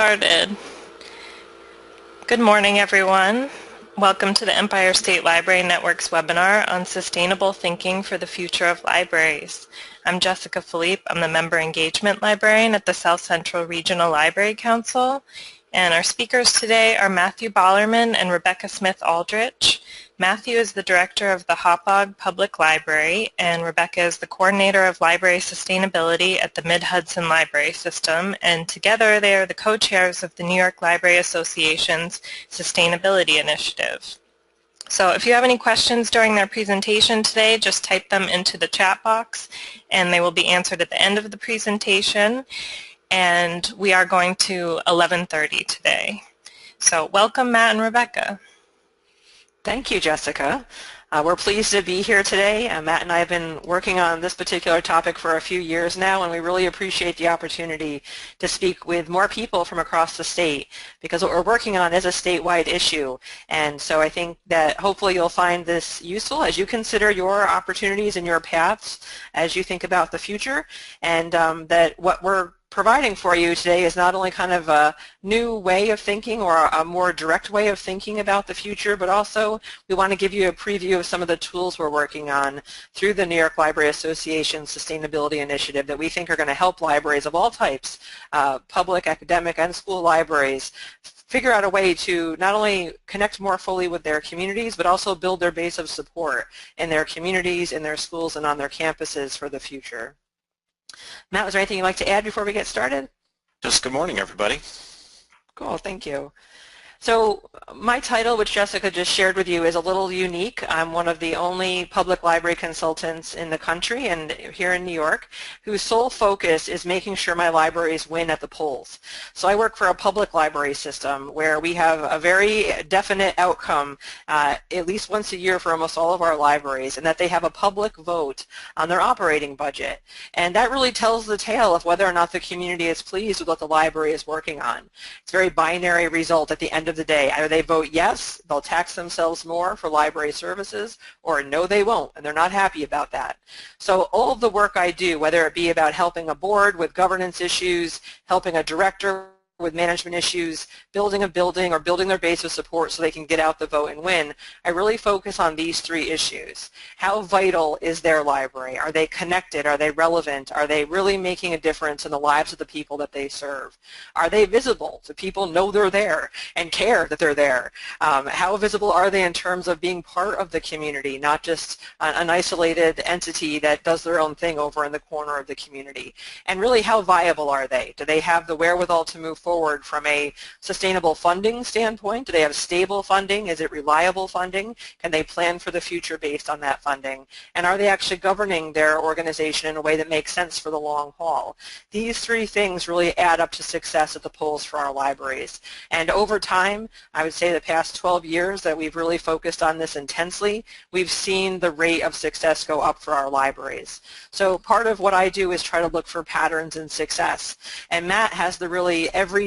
started. Good morning, everyone. Welcome to the Empire State Library Network's webinar on Sustainable Thinking for the Future of Libraries. I'm Jessica Philippe. I'm the Member Engagement Librarian at the South Central Regional Library Council. And our speakers today are Matthew Bollerman and Rebecca Smith-Aldrich. Matthew is the director of the Hauppauge Public Library, and Rebecca is the coordinator of library sustainability at the Mid-Hudson Library System, and together they are the co-chairs of the New York Library Association's Sustainability Initiative. So if you have any questions during their presentation today, just type them into the chat box, and they will be answered at the end of the presentation. And we are going to 11:30 today. So welcome, Matt and Rebecca. Thank you, Jessica. We're pleased to be here today. Matt and I have been working on this particular topic for a few years now, and we really appreciate the opportunity to speak with more people from across the state, because what we're working on is a statewide issue. And so I think that hopefully you'll find this useful as you consider your opportunities and your paths as you think about the future, and that what we're providing for you today is not only kind of a new way of thinking or a more direct way of thinking about the future, but also we want to give you a preview of some of the tools we're working on through the New York Library Association Sustainability Initiative that we think are going to help libraries of all types, public, academic, and school libraries, figure out a way to not only connect more fully with their communities, but also build their base of support in their communities, in their schools, and on their campuses for the future. Matt, was there anything you'd like to add before we get started? Just good morning, everybody. Cool, thank you. So my title, which Jessica just shared with you, is a little unique. I'm one of the only public library consultants in the country and here in New York whose sole focus is making sure my libraries win at the polls. So I work for a public library system where we have a very definite outcome at least once a year for almost all of our libraries, and that they have a public vote on their operating budget. And that really tells the tale of whether or not the community is pleased with what the library is working on. It's a very binary result at the end of the day. Either they vote yes, they'll tax themselves more for library services, or no, they won't, and they're not happy about that. So all of the work I do, whether it be about helping a board with governance issues, helping a director with management issues, building a building, or building their base of support so they can get out the vote and win, I really focus on these three issues. How vital is their library? Are they connected? Are they relevant? Are they really making a difference in the lives of the people that they serve? Are they visible? Do people know they're there and care that they're there? How visible are they in terms of being part of the community, not just an isolated entity that does their own thing over in the corner of the community? And really, how viable are they? Do they have the wherewithal to move forward from a sustainable funding standpoint? Do they have stable funding? Is it reliable funding? Can they plan for the future based on that funding? And are they actually governing their organization in a way that makes sense for the long haul? These three things really add up to success at the polls for our libraries. And over time, I would say the past 12 years that we've really focused on this intensely, we've seen the rate of success go up for our libraries. So part of what I do is try to look for patterns in success. And Matt has the really everyday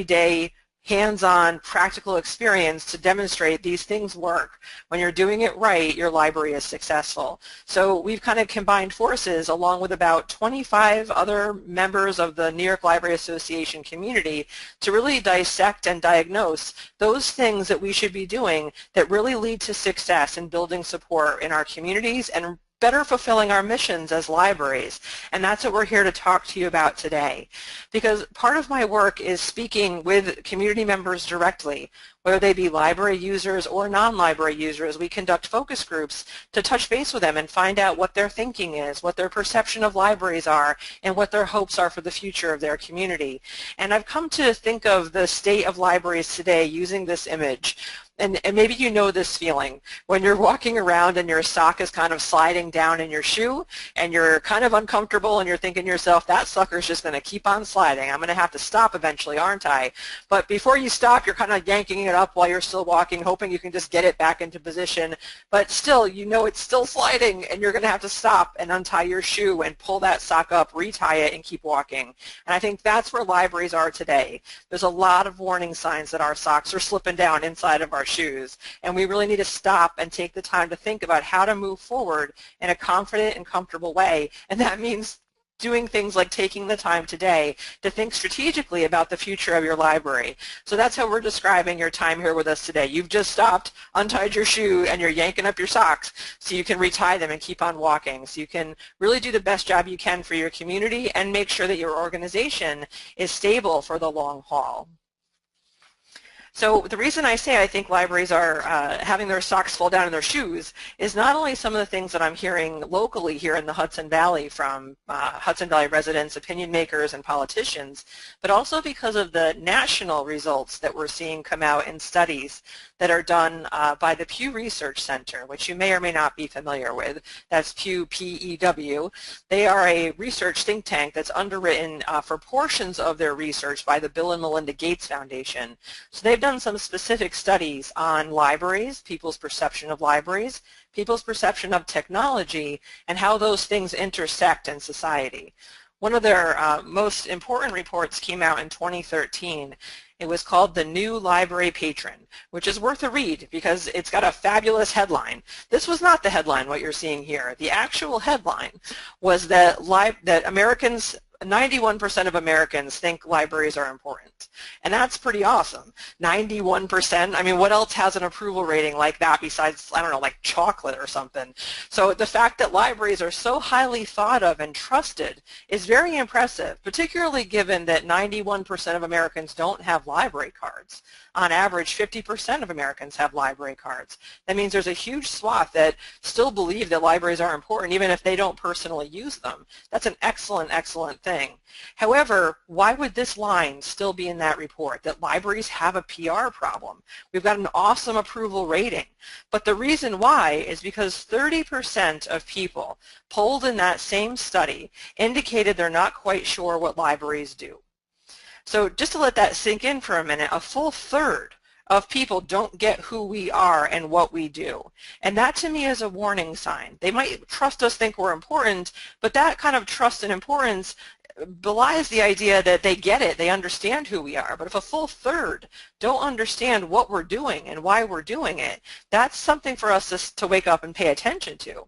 hands-on practical experience to demonstrate these things work. When you're doing it right, your library is successful. So we've kind of combined forces along with about 25 other members of the New York Library Association community to really dissect and diagnose those things that we should be doing that really lead to success in building support in our communities and better fulfilling our missions as libraries. And that's what we're here to talk to you about today. Because part of my work is speaking with community members directly, whether they be library users or non-library users. We conduct focus groups to touch base with them and find out what their thinking is, what their perception of libraries are, and what their hopes are for the future of their community. And I've come to think of the state of libraries today using this image. And maybe you know this feeling when you're walking around and your sock is kind of sliding down in your shoe and you're kind of uncomfortable and you're thinking to yourself, that sucker's just going to keep on sliding. I'm going to have to stop eventually, aren't I? But before you stop, you're kind of yanking it up while you're still walking, hoping you can just get it back into position. But still, you know it's still sliding and you're going to have to stop and untie your shoe and pull that sock up, retie it, and keep walking. And I think that's where libraries are today. There's a lot of warning signs that our socks are slipping down inside of our shoes, and we really need to stop and take the time to think about how to move forward in a confident and comfortable way, and that means doing things like taking the time today to think strategically about the future of your library. So that's how we're describing your time here with us today. You've just stopped, untied your shoe, and you're yanking up your socks so you can retie them and keep on walking. So you can really do the best job you can for your community and make sure that your organization is stable for the long haul. So the reason I say I think libraries are having their socks fall down in their shoes is not only some of the things that I'm hearing locally here in the Hudson Valley from Hudson Valley residents, opinion makers, and politicians, but also because of the national results that we're seeing come out in studies that are done by the Pew Research Center, which you may or may not be familiar with. That's Pew, P-E-W. They are a research think tank that's underwritten for portions of their research by the Bill and Melinda Gates Foundation. So they've done some specific studies on libraries, people's perception of libraries, people's perception of technology, and how those things intersect in society. One of their most important reports came out in 2013. It was called The New Library Patron, which is worth a read because it's got a fabulous headline. This was not the headline, what you're seeing here. The actual headline was that Americans, 91% of Americans think libraries are important. And that's pretty awesome. 91%, I mean, what else has an approval rating like that besides, I don't know, like chocolate or something? So the fact that libraries are so highly thought of and trusted is very impressive, particularly given that 91% of Americans don't have library cards. On average, 50% of Americans have library cards. That means there's a huge swath that still believe that libraries are important, even if they don't personally use them. That's an excellent, excellent thing. However, why would this line still be in that report, that libraries have a PR problem? We've got an awesome approval rating. But the reason why is because 30% of people polled in that same study indicated they're not quite sure what libraries do. So just to let that sink in for a minute, a full third of people don't get who we are and what we do. And that to me is a warning sign. They might trust us, think we're important, but that kind of trust and importance belies the idea that they get it, they understand who we are. But if a full third don't understand what we're doing and why we're doing it, that's something for us to wake up and pay attention to.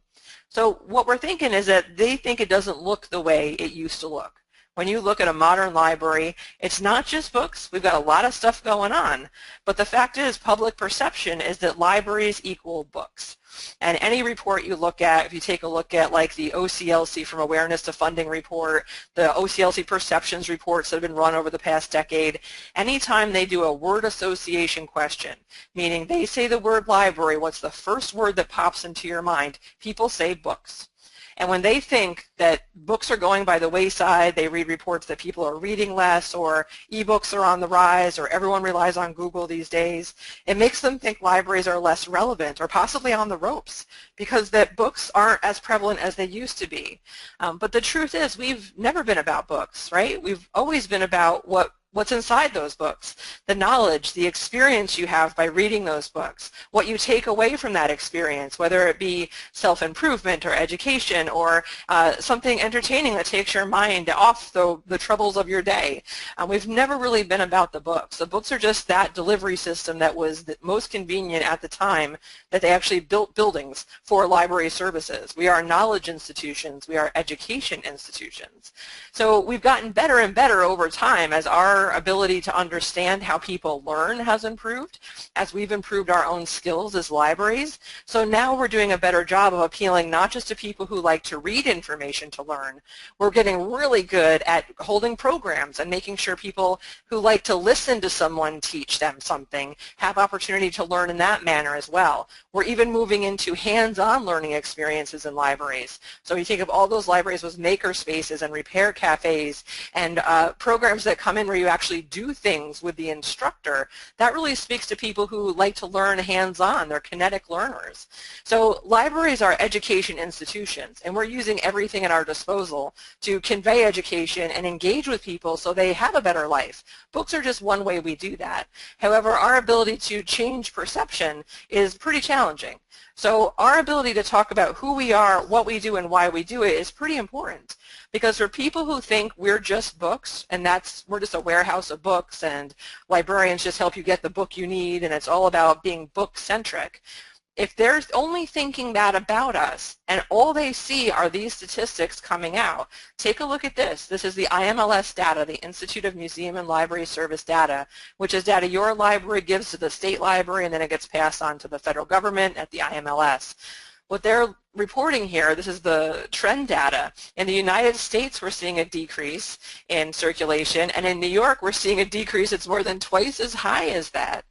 So what we're thinking is that they think it doesn't look the way it used to look. When you look at a modern library, it's not just books. We've got a lot of stuff going on. But the fact is, public perception is that libraries equal books. And any report you look at, if you take a look at like the OCLC From Awareness to Funding report, the OCLC perceptions reports that have been run over the past decade, anytime they do a word association question, meaning they say the word library, what's the first word that pops into your mind? People say books. And when they think that books are going by the wayside, they read reports that people are reading less, or ebooks are on the rise, or everyone relies on Google these days, it makes them think libraries are less relevant or possibly on the ropes because that books aren't as prevalent as they used to be. But the truth is we've never been about books, right? We've always been about what's inside those books, the knowledge, the experience you have by reading those books, what you take away from that experience, whether it be self-improvement or education or something entertaining that takes your mind off the troubles of your day. We've never really been about the books. The books are just that delivery system that was the most convenient at the time that they actually built buildings for library services. We are knowledge institutions. We are education institutions. So we've gotten better and better over time as our ability to understand how people learn has improved, as we've improved our own skills as libraries. So now we're doing a better job of appealing not just to people who like to read information to learn. We're getting really good at holding programs and making sure people who like to listen to someone teach them something have opportunity to learn in that manner as well. We're even moving into hands-on learning experiences in libraries. So you think of all those libraries with maker spaces and repair cafes and programs that come in where you actually do things with the instructor. That really speaks to people who like to learn hands-on. They're kinetic learners. So libraries are education institutions, and we're using everything at our disposal to convey education and engage with people so they have a better life. Books are just one way we do that. However, our ability to change perception is pretty challenging. So our ability to talk about who we are, what we do, and why we do it is pretty important. Because for people who think we're just books, and we're just a warehouse of books, and librarians just help you get the book you need, and it's all about being book-centric, if they're only thinking that about us and all they see are these statistics coming out, take a look at this. This is the IMLS data, the Institute of Museum and Library Service data, which is data your library gives to the state library and then it gets passed on to the federal government at the IMLS. What they're reporting here, this is the trend data. In the United States, we're seeing a decrease in circulation, and in New York, we're seeing a decrease that's more than twice as high as that.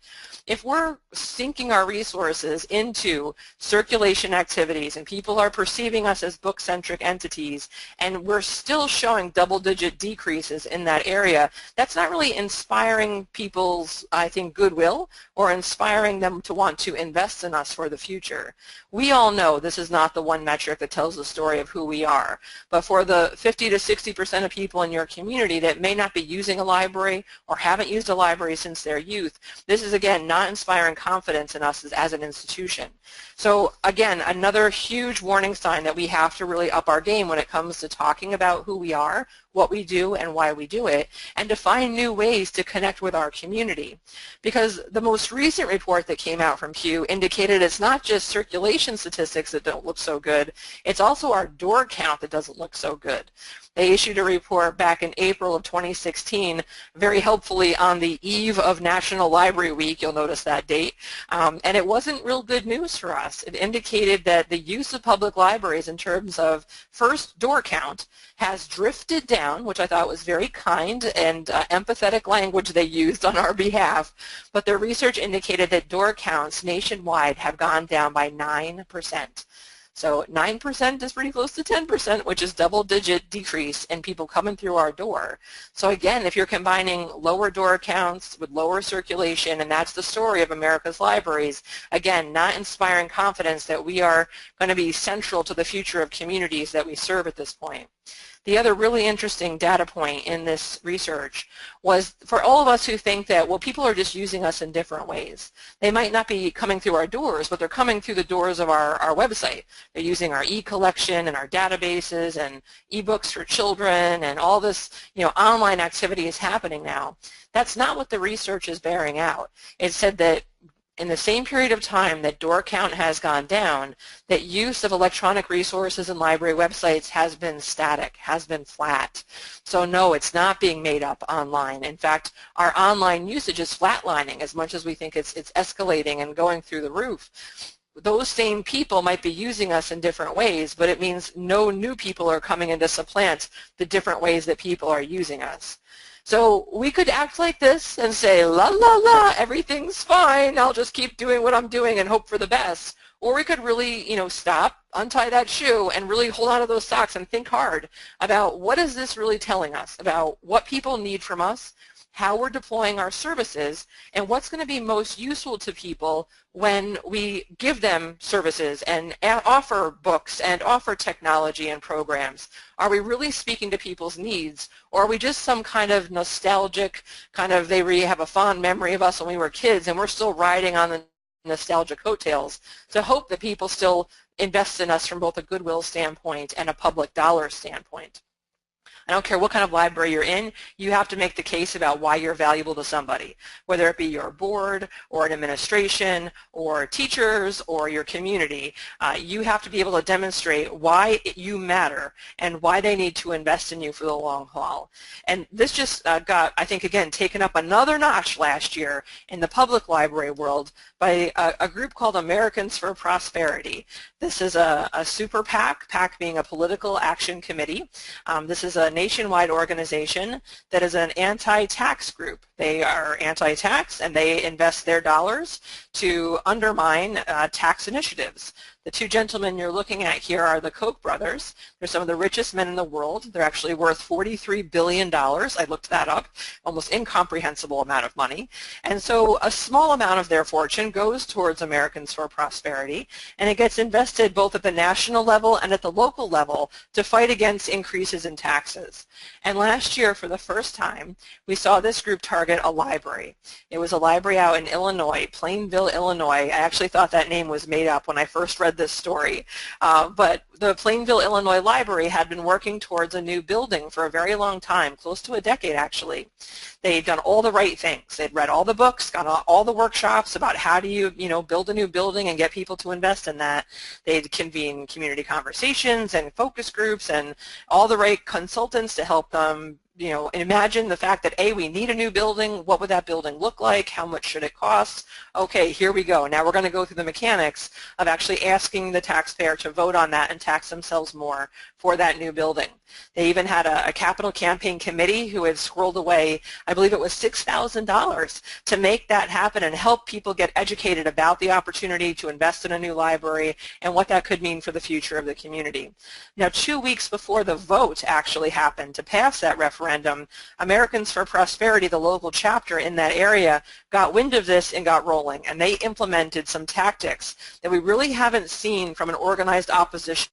If we're sinking our resources into circulation activities and people are perceiving us as book-centric entities and we're still showing double-digit decreases in that area, that's not really inspiring people's, I think, goodwill or inspiring them to want to invest in us for the future. We all know this is not the one metric that tells the story of who we are, but for the 50 to 60% of people in your community that may not be using a library or haven't used a library since their youth, this is, again, not inspiring confidence in us as an institution. So again, another huge warning sign that we have to really up our game when it comes to talking about who we are, what we do, and why we do it, and to find new ways to connect with our community. Because the most recent report that came out from Pew indicated it's not just circulation statistics that don't look so good, it's also our door count that doesn't look so good. They issued a report back in April of 2016, very helpfully on the eve of National Library Week, you'll notice that date, and it wasn't real good news for us. It indicated that the use of public libraries in terms of first door count has drifted down, which I thought was very kind and empathetic language they used on our behalf, but their research indicated that door counts nationwide have gone down by 9%. So 9% is pretty close to 10%, which is double-digit decrease in people coming through our door. So again, if you're combining lower door counts with lower circulation, and that's the story of America's libraries, again, not inspiring confidence that we are going to be central to the future of communities that we serve at this point. The other really interesting data point in this research was for all of us who think that, well, people are just using us in different ways. They might not be coming through our doors, but they're coming through the doors of our website. They're using our e-collection and our databases and e-books for children and all this, online activity is happening now. That's not what the research is bearing out. It said that in the same period of time that door count has gone down, that use of electronic resources and library websites has been static, has been flat. So no, it's not being made up online. In fact, our online usage is flatlining as much as we think it's escalating and going through the roof. Those same people might be using us in different ways, but it means no new people are coming in to supplant the different ways that people are using us. So we could act like this and say, la, la, la, everything's fine, I'll just keep doing what I'm doing and hope for the best. Or we could really, stop, untie that shoe, and really hold on to those socks and think hard about what is this really telling us about what people need from us, how we're deploying our services, and what's going to be most useful to people when we give them services and offer books and offer technology and programs. Are we really speaking to people's needs, or are we just some kind of nostalgic, they really have a fond memory of us when we were kids and we're still riding on the nostalgic coattails to hope that people still invest in us from both a goodwill standpoint and a public dollar standpoint? I don't care what kind of library you're in, you have to make the case about why you're valuable to somebody, whether it be your board or an administration or teachers or your community. You have to be able to demonstrate why you matter and why they need to invest in you for the long haul. And this just got, I think, again, taken up another notch last year in the public library world by a group called Americans for Prosperity. This is a super PAC, PAC being a political action committee. This is a nationwide organization that is an anti-tax group. They are anti-tax and they invest their dollars to undermine tax initiatives. The two gentlemen you're looking at here are the Koch brothers. They're some of the richest men in the world. They're actually worth $43 billion. I looked that up, almost incomprehensible amount of money. And so a small amount of their fortune goes towards Americans for Prosperity, and it gets invested both at the national level and at the local level to fight against increases in taxes. And last year, for the first time, we saw this group target a library. It was a library out in Illinois, Plainville, Illinois. I actually thought that name was made up when I first read started this story, but the Plainville, Illinois Library had been working towards a new building for a very long time, close to a decade actually. They'd done all the right things. They'd read all the books, gone on all the workshops about how do you, build a new building and get people to invest in that. They'd convene community conversations and focus groups and all the right consultants to help them imagine the fact that, A, we need a new building. What would that building look like? How much should it cost? Okay, here we go. Now we're going to go through the mechanics of actually asking the taxpayer to vote on that and tax themselves more for that new building. They even had a capital campaign committee who had squirreled away, I believe it was $6,000 to make that happen and help people get educated about the opportunity to invest in a new library and what that could mean for the future of the community. Now, 2 weeks before the vote actually happened to pass that referendum, Americans for Prosperity, the local chapter in that area, got wind of this and got rolling, and they implemented some tactics that we really haven't seen from an organized opposition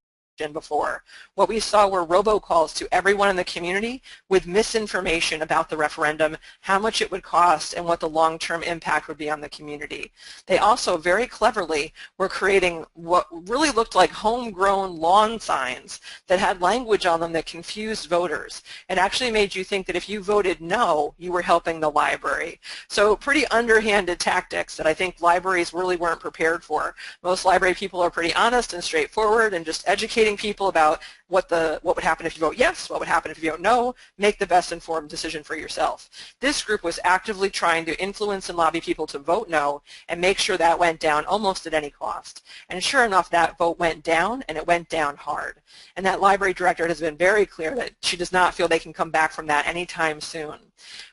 before. What we saw were robocalls to everyone in the community with misinformation about the referendum, how much it would cost, and what the long-term impact would be on the community. They also very cleverly were creating what really looked like homegrown lawn signs that had language on them that confused voters. It actually made you think that if you voted no, you were helping the library. So pretty underhanded tactics that I think libraries really weren't prepared for. Most library people are pretty honest and straightforward and just educating people about what would happen if you vote yes, what would happen if you vote no, make the best informed decision for yourself. This group was actively trying to influence and lobby people to vote no and make sure that went down almost at any cost. And sure enough, that vote went down, and it went down hard. And that library director has been very clear that she does not feel they can come back from that anytime soon.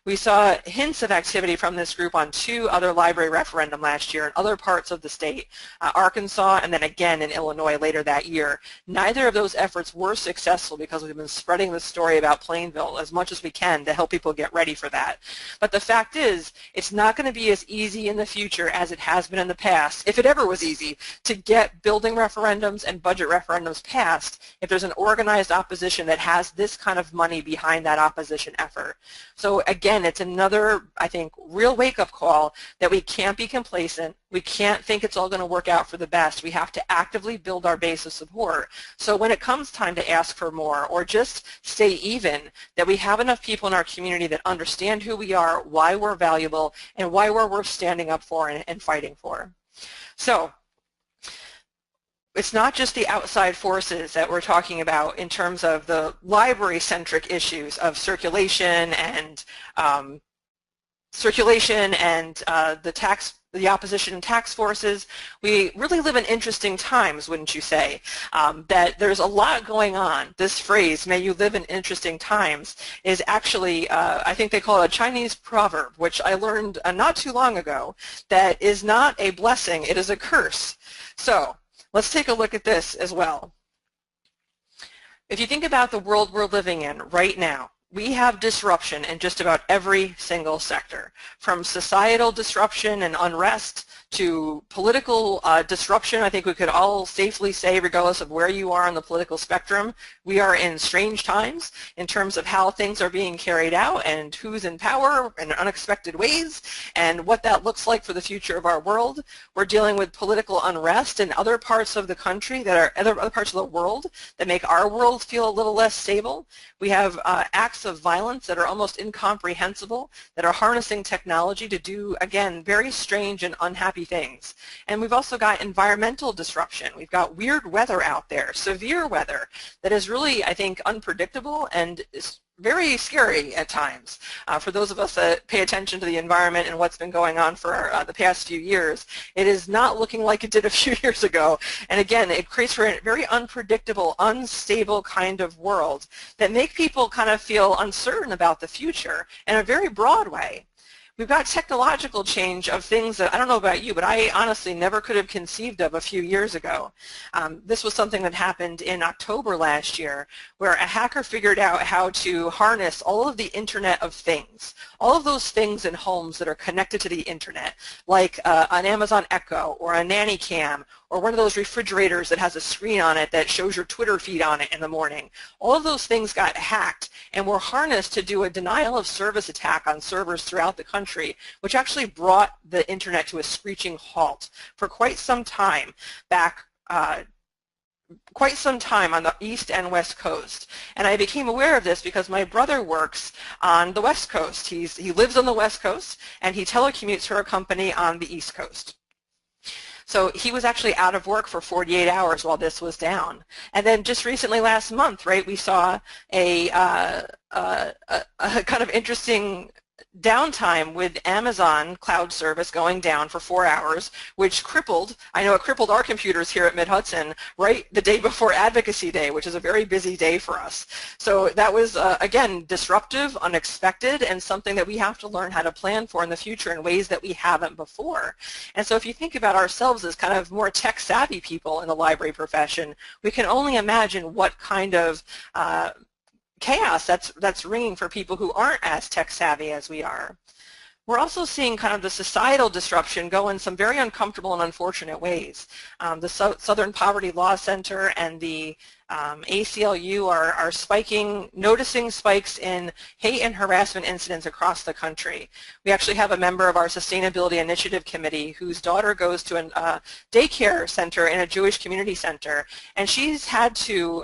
We saw hints of activity from this group on 2 other library referendum last year in other parts of the state, Arkansas and then again in Illinois later that year. Neither of those efforts were successful because we've been spreading the story about Plainville as much as we can to help people get ready for that. But the fact is, it's not going to be as easy in the future as it has been in the past, if it ever was easy, to get building referendums and budget referendums passed if there's an organized opposition that has this kind of money behind that opposition effort. So again, it's another, I think, real wake-up call that we can't be complacent. We can't think it's all going to work out for the best. We have to actively build our base of support. So when it comes time to ask for more or just stay even, that we have enough people in our community that understand who we are, why we're valuable, and why we're worth standing up for and fighting for. So it's not just the outside forces that we're talking about in terms of the library-centric issues of circulation and the opposition and tax forces. We really live in interesting times, wouldn't you say? That there's a lot going on. This phrase, "may you live in interesting times," is actually, I think they call it a Chinese proverb, which I learned not too long ago, that is not a blessing, it is a curse. So let's take a look at this as well. If you think about the world we're living in right now, we have disruption in just about every single sector, from societal disruption and unrest to political disruption. I think we could all safely say, regardless of where you are on the political spectrum, we are in strange times in terms of how things are being carried out and who's in power in unexpected ways and what that looks like for the future of our world. We're dealing with political unrest in other parts of the country that are other parts of the world that make our world feel a little less stable. We have acts of violence that are almost incomprehensible, that are harnessing technology to do, again, very strange and unhappy things. And we've also got environmental disruption. We've got weird weather out there, severe weather, that is really, I think, unpredictable and is very scary at times. For those of us that pay attention to the environment and what's been going on for the past few years, it is not looking like it did a few years ago. And again, it creates for a very unpredictable, unstable kind of world that make people kind of feel uncertain about the future in a very broad way. We've got technological change of things that I don't know about you, but I honestly never could have conceived of a few years ago. This was something that happened in October last year, where a hacker figured out how to harness all of the Internet of Things, all of those things in homes that are connected to the Internet, like an Amazon Echo or a nanny cam or one of those refrigerators that has a screen on it that shows your Twitter feed on it in the morning. All of those things got hacked and were harnessed to do a denial of service attack on servers throughout the country, which actually brought the Internet to a screeching halt for quite some time back quite some time on the East and West Coast. And I became aware of this because my brother works on the West Coast. He lives on the West Coast, and he telecommutes for a company on the East Coast. So he was actually out of work for 48 hours while this was down. And then just recently last month, right, we saw a kind of interesting downtime with Amazon cloud service going down for 4 hours, which crippled, I know it crippled our computers here at Mid-Hudson right the day before Advocacy Day, which is a very busy day for us. So that was, again, disruptive, unexpected, and something that we have to learn how to plan for in the future in ways that we haven't before. And so if you think about ourselves as kind of more tech-savvy people in the library profession, we can only imagine what kind of chaos that's ringing for people who aren't as tech savvy as we are. We're also seeing kind of the societal disruption go in some very uncomfortable and unfortunate ways. The Southern Poverty Law Center and the ACLU are noticing spikes in hate and harassment incidents across the country. We actually have a member of our Sustainability Initiative Committee whose daughter goes to a daycare center in a Jewish community center, and she's had to,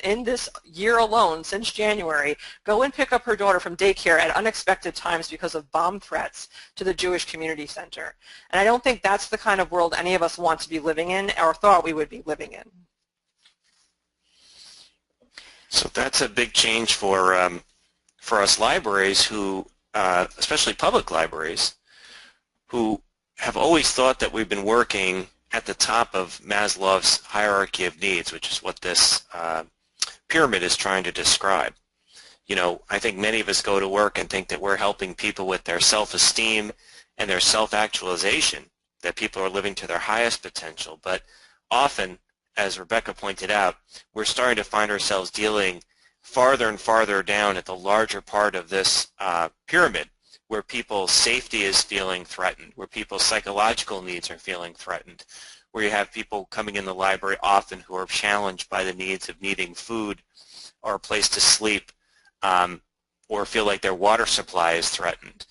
in this year alone, since January, go and pick up her daughter from daycare at unexpected times because of bomb threats to the Jewish community center. And I don't think that's the kind of world any of us want to be living in or thought we would be living in. So that's a big change for us libraries who, especially public libraries, who have always thought that we've been working at the top of Maslow's hierarchy of needs, which is what this pyramid is trying to describe. You know, I think many of us go to work and think that we're helping people with their self-esteem and their self-actualization, that people are living to their highest potential, but often, as Rebecca pointed out, we're starting to find ourselves dealing farther and farther down at the larger part of this pyramid, where people's safety is feeling threatened, where people's psychological needs are feeling threatened, where you have people coming in the library often who are challenged by the needs of needing food or a place to sleep, or feel like their water supply is threatened.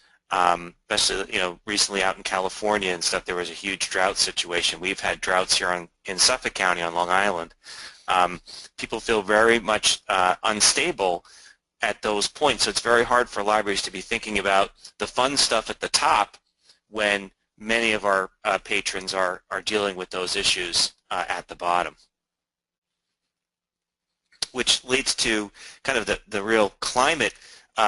Especially, you know, recently out in California and stuff, there was a huge drought situation. We've had droughts here in Suffolk County on Long Island. People feel very much unstable at those points, so it's very hard for libraries to be thinking about the fun stuff at the top when many of our patrons are dealing with those issues at the bottom. Which leads to kind of the real climate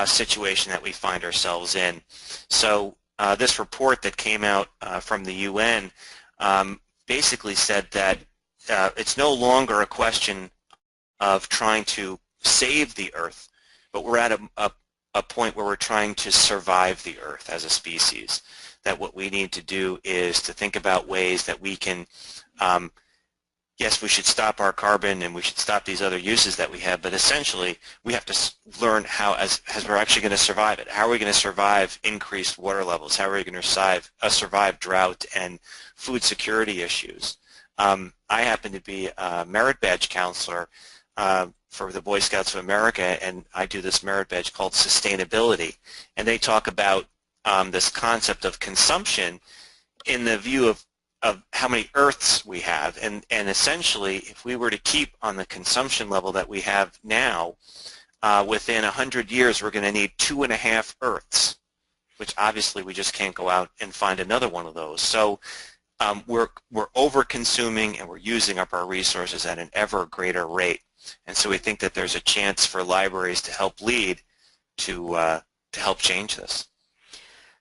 situation that we find ourselves in. So this report that came out from the UN basically said that it's no longer a question of trying to save the Earth, but we're at a point where we're trying to survive the Earth as a species. That what we need to do is to think about ways that we can yes, we should stop our carbon and we should stop these other uses that we have, but essentially we have to learn how, as we're actually going to survive it. How are we going to survive increased water levels? How are we going to survive drought and food security issues? I happen to be a merit badge counselor for the Boy Scouts of America, and I do this merit badge called sustainability, and they talk about this concept of consumption in the view of how many Earths we have, and essentially if we were to keep on the consumption level that we have now, within 100 years we're going to need 2.5 Earths, which obviously we just can't go out and find another one of those. So we're over-consuming and we're using up our resources at an ever greater rate, and so we think that there's a chance for libraries to help lead to help change this.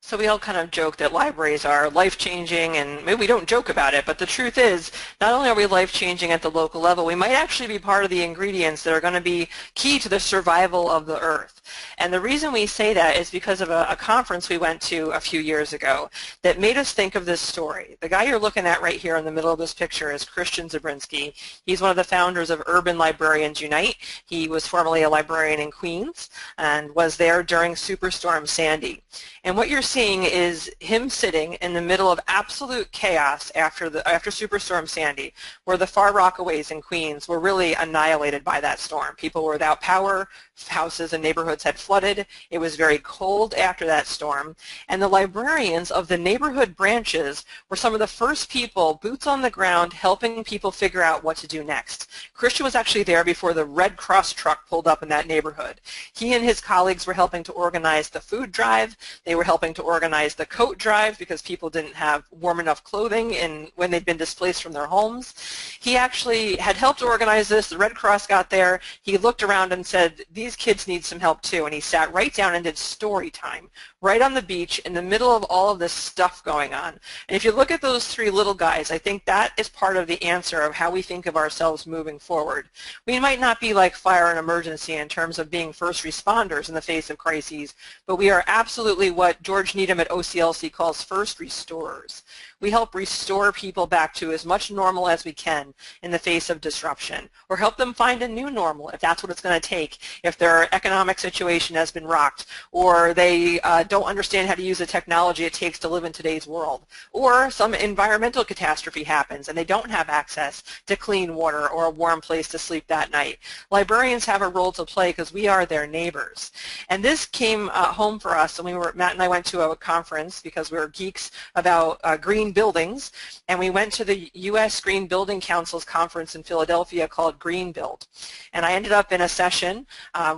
So we all kind of joke that libraries are life-changing, and maybe we don't joke about it, but the truth is, not only are we life-changing at the local level, we might actually be part of the ingredients that are going to be key to the survival of the Earth. And the reason we say that is because of a conference we went to a few years ago that made us think of this story. The guy you're looking at right here in the middle of this picture is Christian Zabriskie. He's one of the founders of Urban Librarians Unite. He was formerly a librarian in Queens and was there during Superstorm Sandy. And what you're seeing is him sitting in the middle of absolute chaos after Superstorm Sandy, where the Far Rockaways in Queens were really annihilated by that storm. People were without power, houses and neighborhoods had flooded, it was very cold after that storm, and the librarians of the neighborhood branches were some of the first people, boots on the ground, helping people figure out what to do next. Christian was actually there before the Red Cross truck pulled up in that neighborhood. He and his colleagues were helping to organize the food drive. They were helping to organize the coat drive because people didn't have warm enough clothing when they'd been displaced from their homes. He actually had helped organize this. The Red Cross got there. He looked around and said, these kids need some help too. And he sat right down and did story time right on the beach in the middle of all of this stuff going on. And if you look at those three little guys, I think that is part of the answer of how we think of ourselves moving forward. We might not be like fire and emergency in terms of being first responders in the face of crises, but we are absolutely what George Needham at OCLC calls first restorers. We help restore people back to as much normal as we can in the face of disruption, or help them find a new normal if that's what it's going to take, if their economic situation has been rocked, or they don't understand how to use the technology it takes to live in today's world, or some environmental catastrophe happens and they don't have access to clean water or a warm place to sleep that night. Librarians have a role to play because we are their neighbors. And this came home for us, and Matt and I went to a conference because we were geeks about green buildings, and we went to the U.S. Green Building Council's conference in Philadelphia called Green Build. And I ended up in a session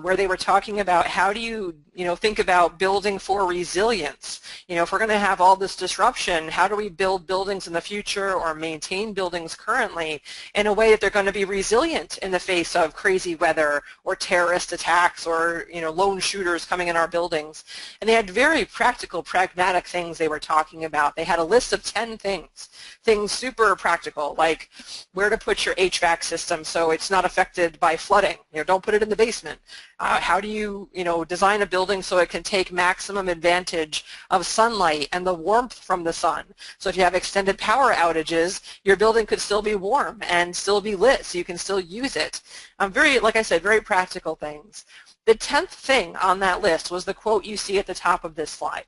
where they were talking about how do you think about building for resilience. If we're going to have all this disruption, how do we build buildings in the future or maintain buildings currently in a way that they're going to be resilient in the face of crazy weather or terrorist attacks or lone shooters coming in our buildings. And they had very practical, pragmatic things they were talking about. They had a list of 10 things super practical, like where to put your HVAC system so it's not affected by flooding. Don't put it in the basement. How do you, design a building so it can take maximum advantage of sunlight and the warmth from the sun? So if you have extended power outages, your building could still be warm and still be lit, so you can still use it. Like I said, very practical things. The 10th thing on that list was the quote you see at the top of this slide,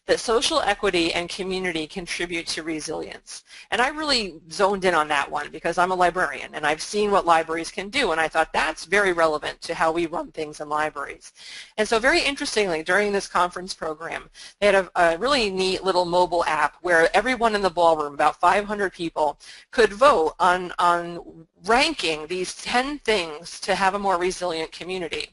that social equity and community contribute to resilience. And I really zoned in on that one because I'm a librarian and I've seen what libraries can do, and I thought that's very relevant to how we run things in libraries. And so very interestingly, during this conference program, they had a really neat little mobile app where everyone in the ballroom, about 500 people, could vote on ranking these 10 things to have a more resilient community.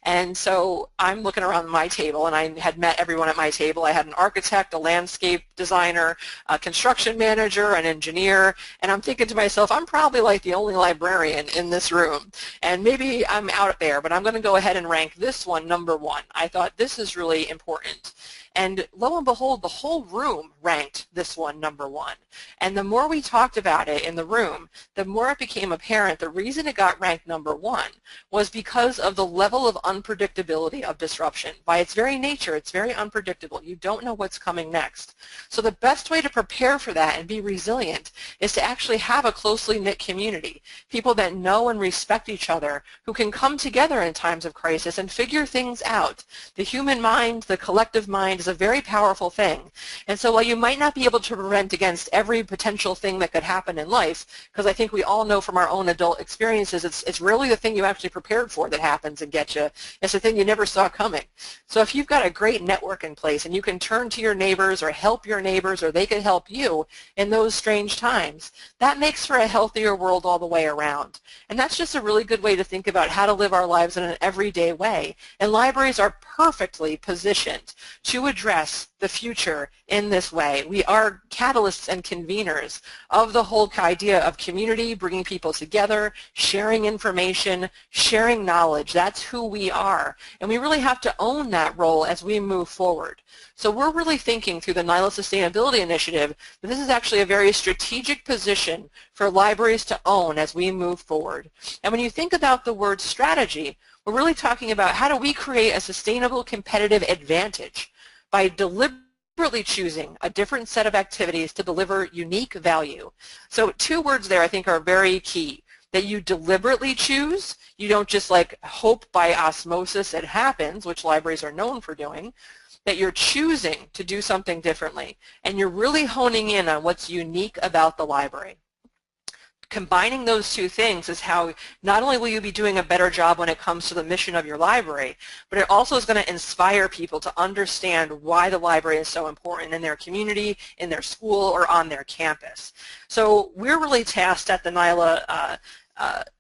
And so I'm looking around my table, and I had met everyone at my table. I had an architect, a landscape designer, a construction manager, an engineer, and I'm thinking to myself, I'm probably like the only librarian in this room, and maybe I'm out there, but I'm going to go ahead and rank this one number 1. I thought this is really important. And lo and behold, the whole room ranked this one number 1. And the more we talked about it in the room, the more it became apparent the reason it got ranked number 1 was because of the level of unpredictability of disruption. By its very nature, it's very unpredictable. You don't know what's coming next. So the best way to prepare for that and be resilient is to actually have a closely knit community, people that know and respect each other, who can come together in times of crisis and figure things out. The human mind, the collective mind, is a very powerful thing. And so while you might not be able to prevent against every potential thing that could happen in life, because I think we all know from our own adult experiences, it's rarely the thing you actually prepared for that happens and gets you. It's the thing you never saw coming. So if you've got a great network in place and you can turn to your neighbors or help your neighbors or they can help you in those strange times, that makes for a healthier world all the way around. And that's just a really good way to think about how to live our lives in an everyday way. And libraries are perfectly positioned to address the future in this way. We are catalysts and conveners of the whole idea of community, bringing people together, sharing information, sharing knowledge. That's who we are. And we really have to own that role as we move forward. So we're really thinking through the NILA Sustainability Initiative that this is actually a very strategic position for libraries to own as we move forward. And when you think about the word strategy, we're really talking about how do we create a sustainable competitive advantage by deliberately choosing a different set of activities to deliver unique value. So 2 words there I think are very key. That you deliberately choose, you don't just like hope by osmosis it happens, which libraries are known for doing, that you're choosing to do something differently, and you're really honing in on what's unique about the library. Combining those two things is how not only will you be doing a better job when it comes to the mission of your library, but it also is going to inspire people to understand why the library is so important in their community, in their school, or on their campus. So we're really tasked at the NILA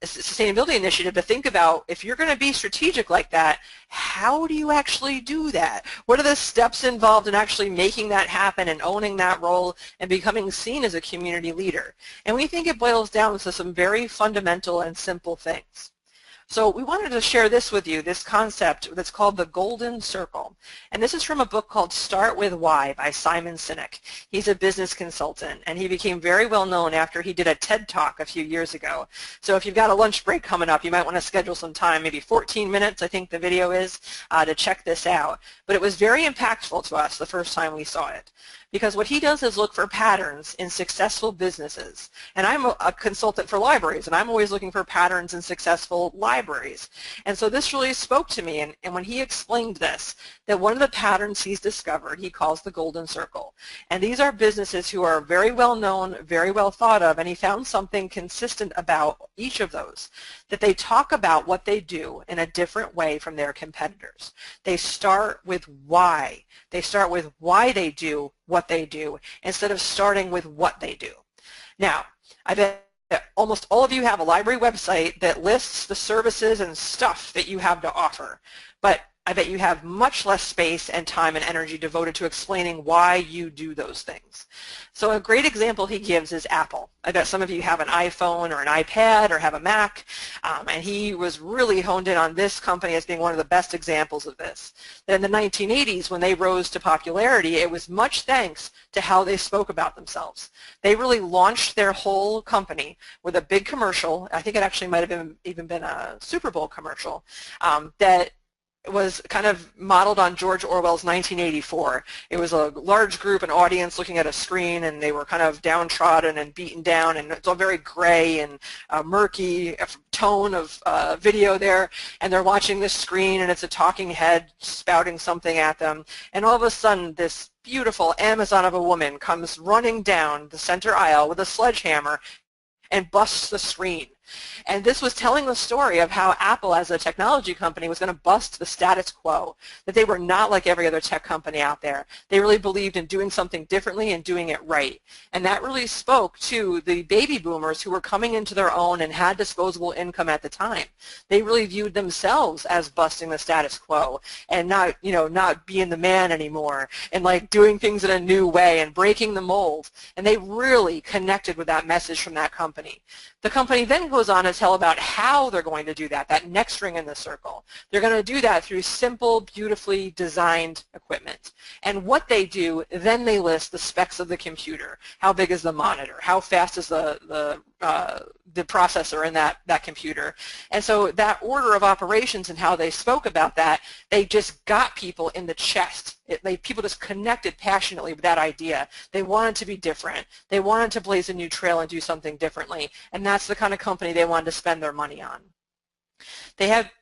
Sustainability Initiative to think about, if you're going to be strategic like that, how do you actually do that? What are the steps involved in actually making that happen and owning that role and becoming seen as a community leader? And we think it boils down to some very fundamental and simple things. So we wanted to share this with you, this concept that's called the Golden Circle. And this is from a book called Start With Why by Simon Sinek. He's a business consultant, and he became very well known after he did a TED Talk a few years ago. So if you've got a lunch break coming up, you might want to schedule some time, maybe 14 minutes, I think the video is, to check this out. But it was very impactful to us the first time we saw it, because what he does is look for patterns in successful businesses. And I'm a consultant for libraries, and I'm always looking for patterns in successful libraries. And so this really spoke to me, and when he explained this, that one of the patterns he's discovered he calls the Golden Circle. And these are businesses who are very well known, very well thought of, and he found something consistent about each of those, that they talk about what they do in a different way from their competitors. They start with why. They start with why they do what they do instead of starting with what they do. Now, I bet almost all of you have a library website that lists the services and stuff that you have to offer, but I bet you have much less space and time and energy devoted to explaining why you do those things. So a great example he gives is Apple. I bet some of you have an iPhone or an iPad or have a Mac, and he was really honed in on this company as being one of the best examples of this. That in the 1980s, when they rose to popularity, it was much thanks to how they spoke about themselves. They really launched their whole company with a big commercial. I think it actually might have even been a Super Bowl commercial that was kind of modeled on George Orwell's 1984. It was a large group, an audience looking at a screen, and they were kind of downtrodden and beaten down, and it's all very gray and murky tone of video there, and they're watching this screen, and it's a talking head spouting something at them, and all of a sudden this beautiful Amazon of a woman comes running down the center aisle with a sledgehammer and busts the screen. And this was telling the story of how Apple, as a technology company, was going to bust the status quo, that they were not like every other tech company out there. They really believed in doing something differently and doing it right. And that really spoke to the baby boomers who were coming into their own and had disposable income at the time. They really viewed themselves as busting the status quo and not, not being the man anymore, and like doing things in a new way and breaking the mold. And they really connected with that message from that company. The company then goes on to tell about how they're going to do that, that next ring in the circle. They're going to do that through simple, beautifully designed equipment. And what they do, then they list the specs of the computer. How big is the monitor? How fast is the processor in that computer? And so that order of operations and how they spoke about that, they just got people in the chest. People just connected passionately with that idea. They wanted to be different. They wanted to blaze a new trail and do something differently. And that's the kind of company they wanted to spend their money on.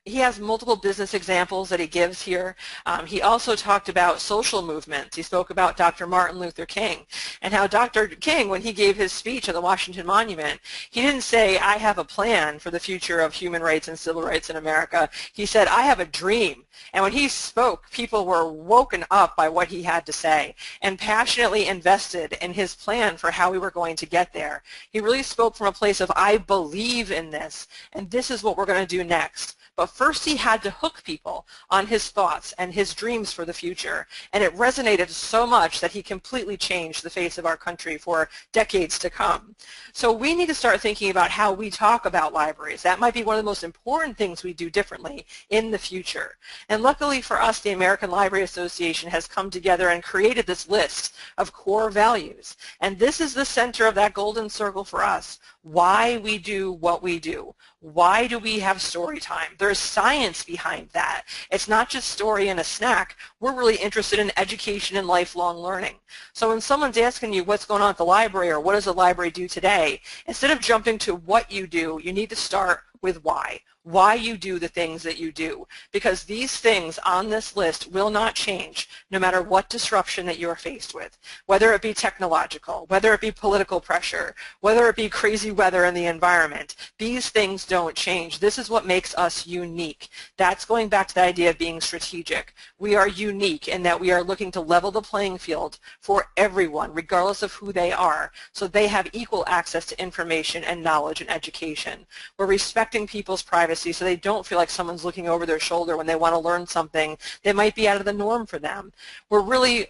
He has multiple business examples that he gives here. He also talked about social movements. He spoke about Dr. Martin Luther King and how Dr. King, when he gave his speech at the Washington Monument, he didn't say, I have a plan for the future of human rights and civil rights in America. He said, I have a dream. And when he spoke, people were woken up by what he had to say and passionately invested in his plan for how we were going to get there. He really spoke from a place of, I believe in this, and this is what we're going to do next. But first he had to hook people on his thoughts and his dreams for the future. And it resonated so much that he completely changed the face of our country for decades to come. So we need to start thinking about how we talk about libraries. That might be one of the most important things we do differently in the future. And luckily for us, the American Library Association has come together and created this list of core values. And this is the center of that golden circle for us. Why we do what we do. Why do we have story time? There's science behind that. It's not just story and a snack. We're really interested in education and lifelong learning. So when someone's asking you what's going on at the library or what does the library do today, instead of jumping to what you do, you need to start with why. why you do the things that you do, because these things on this list will not change no matter what disruption that you're faced with, whether it be technological, whether it be political pressure, whether it be crazy weather in the environment. These things don't change. This is what makes us unique. That's going back to the idea of being strategic. We are unique in that we are looking to level the playing field for everyone, regardless of who they are, so they have equal access to information and knowledge and education. We're respecting people's privacy so they don't feel like someone's looking over their shoulder when they want to learn something that might be out of the norm for them. We're really,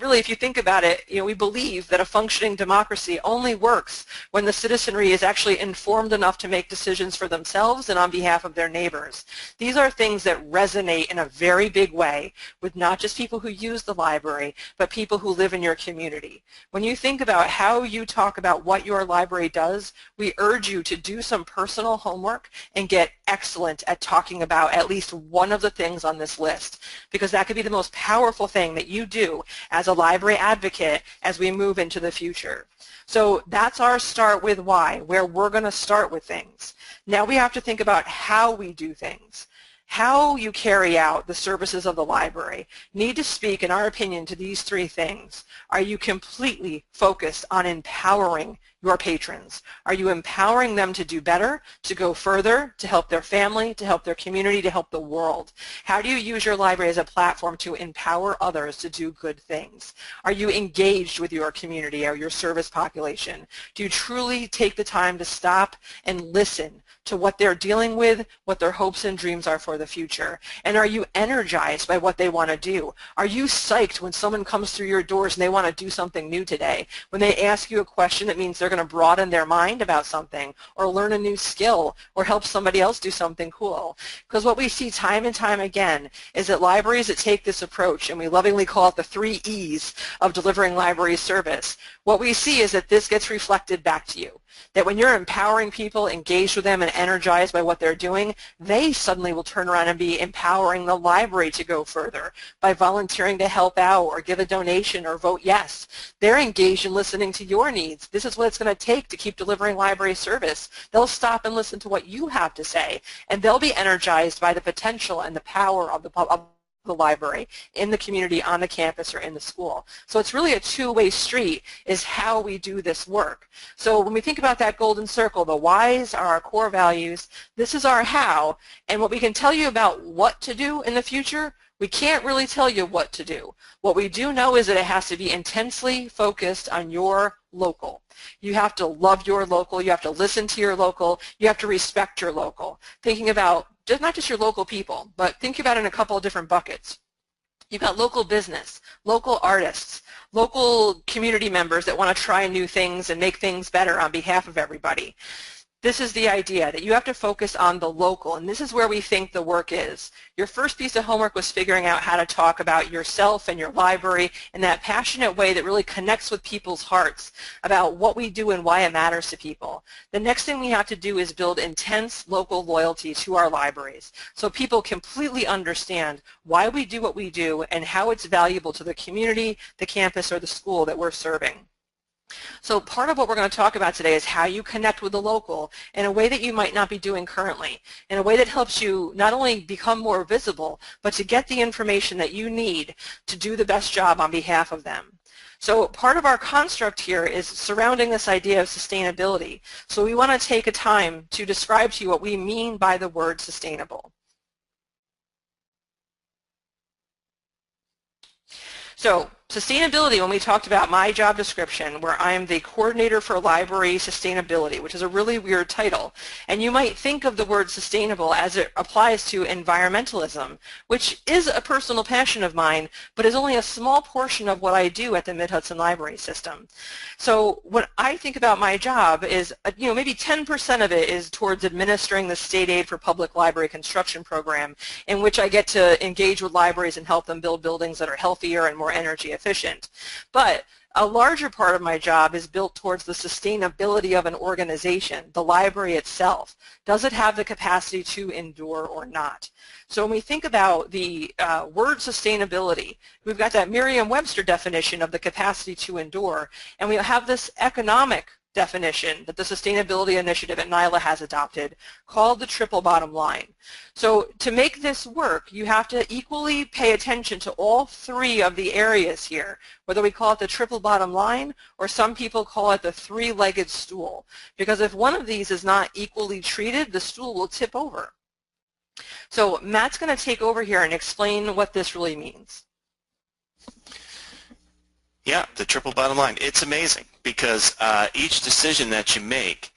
if you think about it, we believe that a functioning democracy only works when the citizenry is actually informed enough to make decisions for themselves and on behalf of their neighbors. These are things that resonate in a very big way with not just people who use the library, but people who live in your community. When you think about how you talk about what your library does, we urge you to do some personal homework and get excellent at talking about at least one of the things on this list, because that could be the most powerful thing that you do as a library advocate as we move into the future. So that's our start with why, where we're going to start with things. Now we have to think about how we do things. How you carry out the services of the library need to speak, in our opinion, to these three things. Are you completely focused on empowering your patrons? Are you empowering them to do better, to go further, to help their family, to help their community, to help the world? How do you use your library as a platform to empower others to do good things? Are you engaged with your community or your service population? Do you truly take the time to stop and listen to what they're dealing with, what their hopes and dreams are for the future? And are you energized by what they want to do? Are you psyched when someone comes through your doors and they want to do something new today? When they ask you a question that means they're going to broaden their mind about something, or learn a new skill, or help somebody else do something cool? Because what we see time and time again is that libraries that take this approach, and we lovingly call it the 3 E's of delivering library service, what we see is that this gets reflected back to you. That when you're empowering people, engaged with them, and energized by what they're doing, they suddenly will turn around and be empowering the library to go further by volunteering to help out or give a donation or vote yes. They're engaged in listening to your needs. This is what it's going to take to keep delivering library service. They'll stop and listen to what you have to say, and they'll be energized by the potential and the power of the library in the community, on the campus, or in the school. So it's really a two-way street is how we do this work. So when we think about that golden circle, the whys are our core values, this is our how, and what we can tell you about what to do in the future, we can't really tell you what to do. What we do know is that it has to be intensely focused on your local. You have to love your local, you have to listen to your local, you have to respect your local. Thinking about not just your local people, but think about it in a couple of different buckets. You've got local business, local artists, local community members that want to try new things and make things better on behalf of everybody. This is the idea that you have to focus on the local, and this is where we think the work is. Your first piece of homework was figuring out how to talk about yourself and your library in that passionate way that really connects with people's hearts about what we do and why it matters to people. The next thing we have to do is build intense local loyalty to our libraries so people completely understand why we do what we do and how it's valuable to the community, the campus, or the school that we're serving. So part of what we're going to talk about today is how you connect with the local in a way that you might not be doing currently, in a way that helps you not only become more visible, but to get the information that you need to do the best job on behalf of them. So part of our construct here is surrounding this idea of sustainability. So we want to take a time to describe to you what we mean by the word sustainable. So sustainability, when we talked about my job description, where I am the coordinator for library sustainability, which is a really weird title, and you might think of the word sustainable as it applies to environmentalism, which is a personal passion of mine, but is only a small portion of what I do at the Mid-Hudson Library System. So when I think about my job is, maybe 10% of it is towards administering the State Aid for Public Library Construction Program, in which I get to engage with libraries and help them build buildings that are healthier and more energy efficient. But a larger part of my job is built towards the sustainability of an organization, the library itself. Does it have the capacity to endure or not? So when we think about the word sustainability, we've got that Merriam-Webster definition of the capacity to endure, and we have this economic definition that the Sustainability Initiative at NILA has adopted called the triple bottom line. So to make this work, you have to equally pay attention to all three of the areas here, whether we call it the triple bottom line or some people call it the three-legged stool. Because if one of these is not equally treated, the stool will tip over. So Matt's going to take over here and explain what this really means. Yeah, the triple bottom line. It's amazing because each decision that you make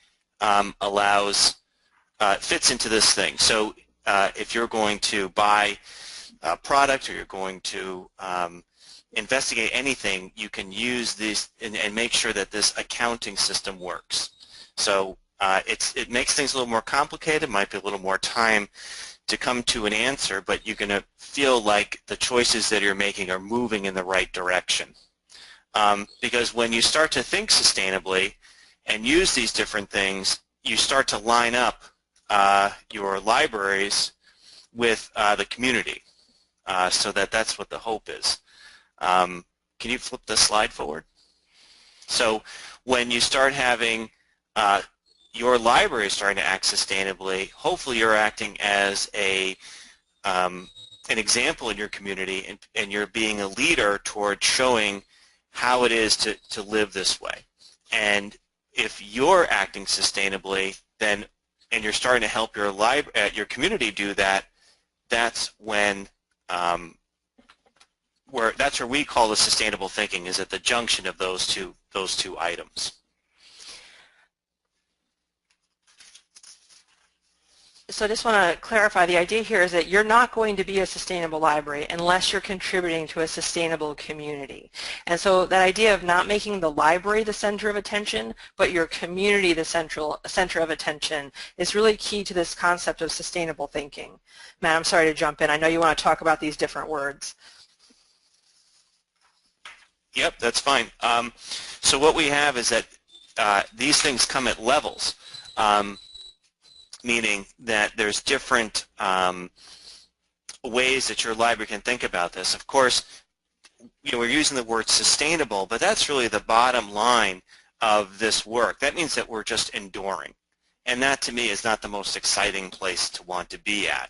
fits into this thing. So if you're going to buy a product or you're going to investigate anything, you can use this and make sure that this accounting system works. So it makes things a little more complicated, might be a little more time to come to an answer, but you're going to feel like the choices that you're making are moving in the right direction. Because when you start to think sustainably and use these different things, you start to line up your libraries with the community. So that's what the hope is. Can you flip the slide forward? So when you start having your library starting to act sustainably, hopefully you're acting as an example in your community, and you're being a leader toward showing how it is to live this way. And if you're acting sustainably, then and you're starting to help your community do that, that's when that's where we call the sustainable thinking, is at the junction of those two items. So I just want to clarify, the idea here is that you're not going to be a sustainable library unless you're contributing to a sustainable community. And so that idea of not making the library the center of attention, but your community the center of attention is really key to this concept of sustainable thinking. Matt, I'm sorry to jump in. I know you want to talk about these different words. Yep, that's fine. So what we have is that these things come at levels. Meaning that there's different ways that your library can think about this. Of course, we're using the word sustainable, but that's really the bottom line of this work. That means that we're just enduring. And that, to me, is not the most exciting place to want to be at.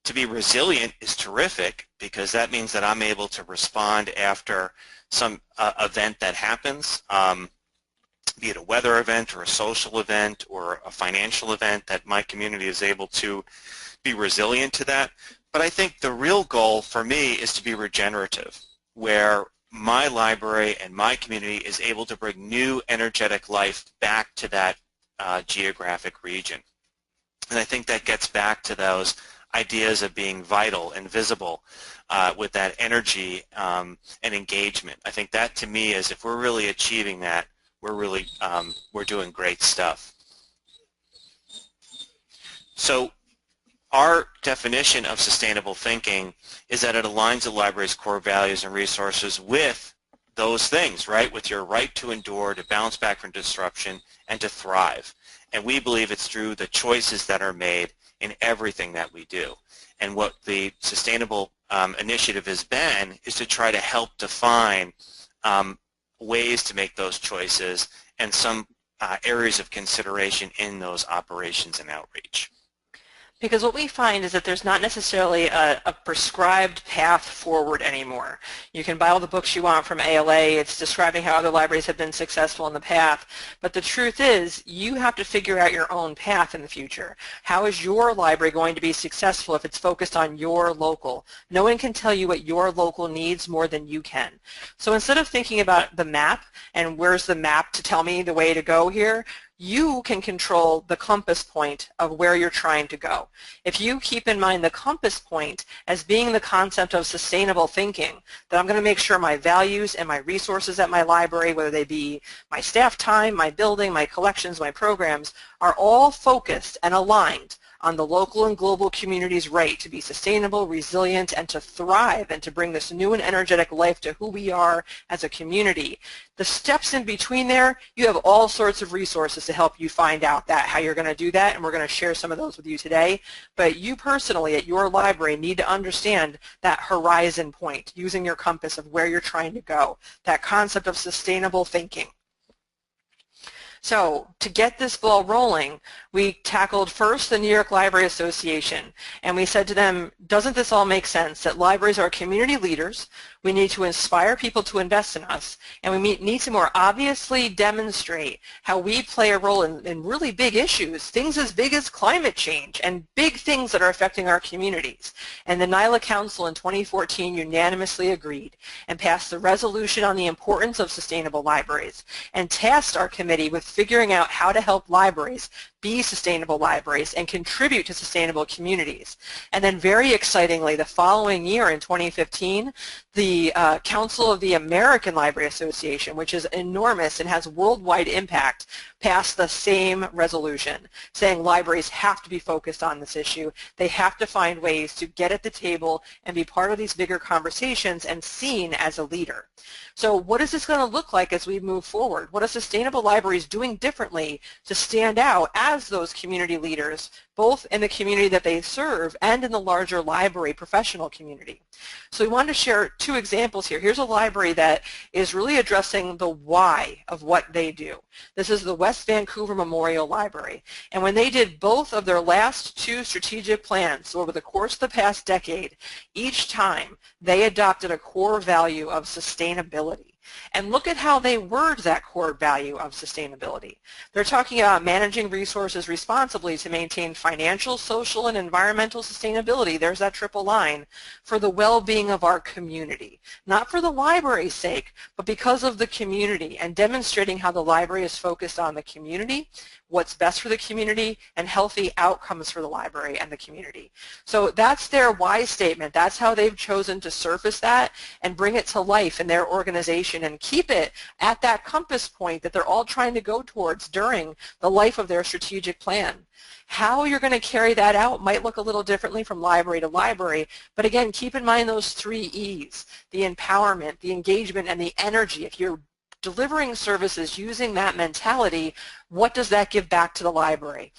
To be resilient is terrific because that means that I'm able to respond after some event that happens. Be it a weather event or a social event or a financial event, that my community is able to be resilient to that. But I think the real goal for me is to be regenerative, where my library and my community is able to bring new energetic life back to that geographic region. And I think that gets back to those ideas of being vital and visible with that energy and engagement. I think that, to me, is if we're really achieving that, we're doing great stuff. So our definition of sustainable thinking is that it aligns the library's core values and resources with those things, right? With your right to endure, to bounce back from disruption, and to thrive. And we believe it's through the choices that are made in everything that we do. And what the Sustainable Initiative has been is to try to help define ways to make those choices and some areas of consideration in those operations and outreach. Because what we find is that there's not necessarily a prescribed path forward anymore. You can buy all the books you want from ALA. It's describing how other libraries have been successful in the past. But the truth is, you have to figure out your own path in the future. How is your library going to be successful if it's focused on your local? No one can tell you what your local needs more than you can. So instead of thinking about the map and where's the map to tell me the way to go here, you can control the compass point of where you're trying to go. If you keep in mind the compass point as being the concept of sustainable thinking, that I'm going to make sure my values and my resources at my library, whether they be my staff time, my building, my collections, my programs, are all focused and aligned on the local and global community's right to be sustainable, resilient, and to thrive and to bring this new and energetic life to who we are as a community. The steps in between there, you have all sorts of resources to help you find out how you're going to do that, and we're going to share some of those with you today. But you personally at your library need to understand that horizon point, using your compass of where you're trying to go, that concept of sustainable thinking. So to get this ball rolling, we tackled first the New York Library Association, and we said to them, doesn't this all make sense, that libraries are community leaders, we need to inspire people to invest in us, and we need to more obviously demonstrate how we play a role in really big issues, things as big as climate change and big things that are affecting our communities. And the NYLA Council in 2014 unanimously agreed and passed the resolution on the importance of sustainable libraries and tasked our committee with figuring out how to help libraries be sustainable libraries and contribute to sustainable communities. And then very excitingly, the following year in 2015, the Council of the American Library Association, which is enormous and has worldwide impact, passed the same resolution, saying libraries have to be focused on this issue. They have to find ways to get at the table and be part of these bigger conversations and seen as a leader. So what is this going to look like as we move forward? What are sustainable libraries doing differently to stand out as those community leaders, both in the community that they serve and in the larger library professional community? So we wanted to share two examples here. Here's a library that is really addressing the why of what they do. This is the West Vancouver Memorial Library. And when they did both of their last two strategic plans, so over the course of the past decade, each time they adopted a core value of sustainability. And look at how they word that core value of sustainability. They're talking about managing resources responsibly to maintain financial, social, and environmental sustainability, there's that triple line, for the well-being of our community. Not for the library's sake, but because of the community, and demonstrating how the library is focused on the community, what's best for the community, and healthy outcomes for the library and the community. So that's their why statement. That's how they've chosen to surface that and bring it to life in their organization and keep it at that compass point that they're all trying to go towards during the life of their strategic plan. How you're going to carry that out might look a little differently from library to library, but again, keep in mind those 3 E's, the empowerment, the engagement, and the energy. If you're delivering services using that mentality, what does that give back to the library?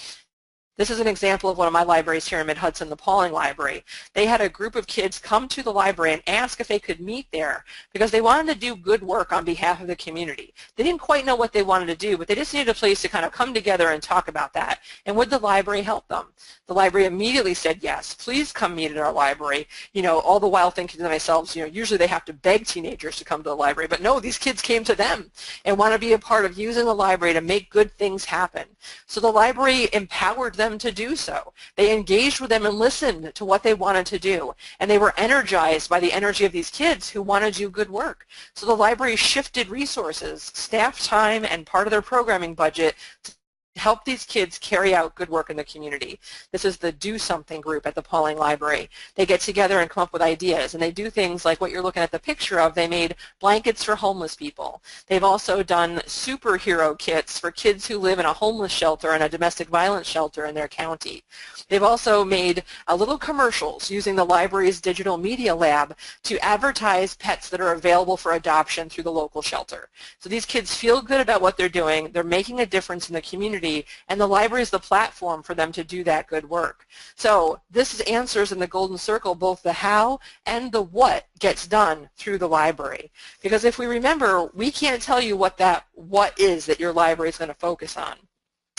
This is an example of one of my libraries here in Mid-Hudson, the Pauling Library. They had a group of kids come to the library and ask if they could meet there because they wanted to do good work on behalf of the community. They didn't quite know what they wanted to do, but they just needed a place to kind of come together and talk about that. And would the library help them? The library immediately said, yes, please come meet at our library. You know, all the while thinking to themselves, you know, usually they have to beg teenagers to come to the library, but no, these kids came to them and want to be a part of using the library to make good things happen. So the library empowered them to do so. They engaged with them and listened to what they wanted to do, and they were energized by the energy of these kids who wanted to do good work. So the library shifted resources, staff time, and part of their programming budget to help these kids carry out good work in the community. This is the Do Something group at the Pauling Library. They get together and come up with ideas, and they do things like what you're looking at the picture of. They made blankets for homeless people. They've also done superhero kits for kids who live in a homeless shelter and a domestic violence shelter in their county. They've also made little commercials using the library's digital media lab to advertise pets that are available for adoption through the local shelter. So these kids feel good about what they're doing. They're making a difference in the community, and the library is the platform for them to do that good work. So this answers in the golden circle both the how and the what gets done through the library. Because if we remember, we can't tell you what that what is that your library is going to focus on.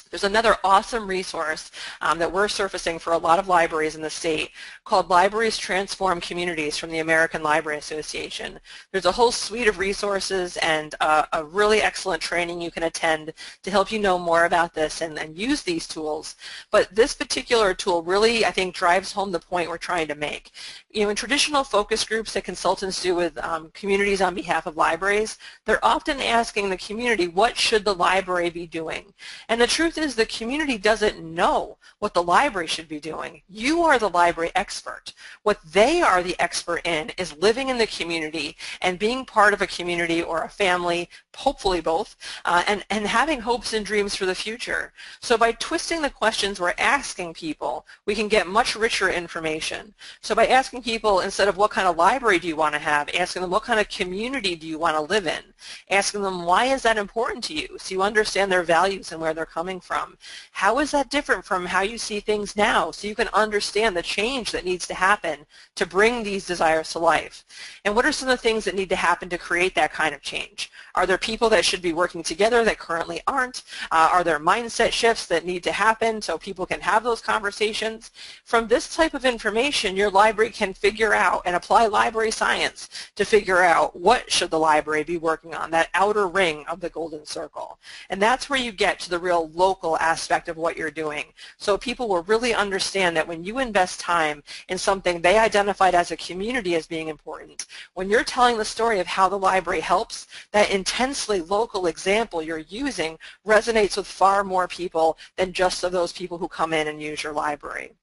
There's another awesome resource that we're surfacing for a lot of libraries in the state called Libraries Transform Communities from the American Library Association. There's a whole suite of resources and a really excellent training you can attend to help you know more about this and use these tools. But this particular tool really, I think, drives home the point we're trying to make. You know, in traditional focus groups that consultants do with communities on behalf of libraries, they're often asking the community, what should the library be doing? And the truth is the community doesn't know what the library should be doing. You are the library expert. What they are the expert in is living in the community and being part of a community or a family, hopefully both, and having hopes and dreams for the future. So by twisting the questions we're asking people, we can get much richer information. So by asking people, instead of what kind of library do you want to have, asking them what kind of community do you want to live in, asking them why is that important to you, so you understand their values and where they're coming from? How is that different from how you see things now, so you can understand the change that needs to happen to bring these desires to life? And what are some of the things that need to happen to create that kind of change? Are there people that should be working together that currently aren't? Are there mindset shifts that need to happen so people can have those conversations? From this type of information, your library can figure out and apply library science to figure out what should the library be working on, that outer ring of the golden circle. And that's where you get to the real local aspect of what you're doing. So people will really understand that when you invest time in something they identified as a community as being important, when you're telling the story of how the library helps, that intensely local example you're using resonates with far more people than just of those people who come in and use your library.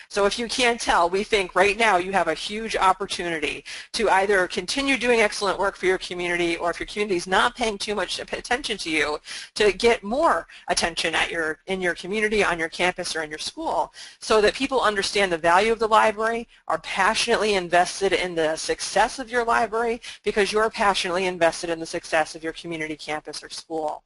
So if you can't tell, we think right now you have a huge opportunity to either continue doing excellent work for your community, or if your community is not paying too much attention to you, to get more attention in your community, on your campus, or in your school, so that people understand the value of the library, are passionately invested in the success of your library because you're passionately invested in the success of your community, campus, or school.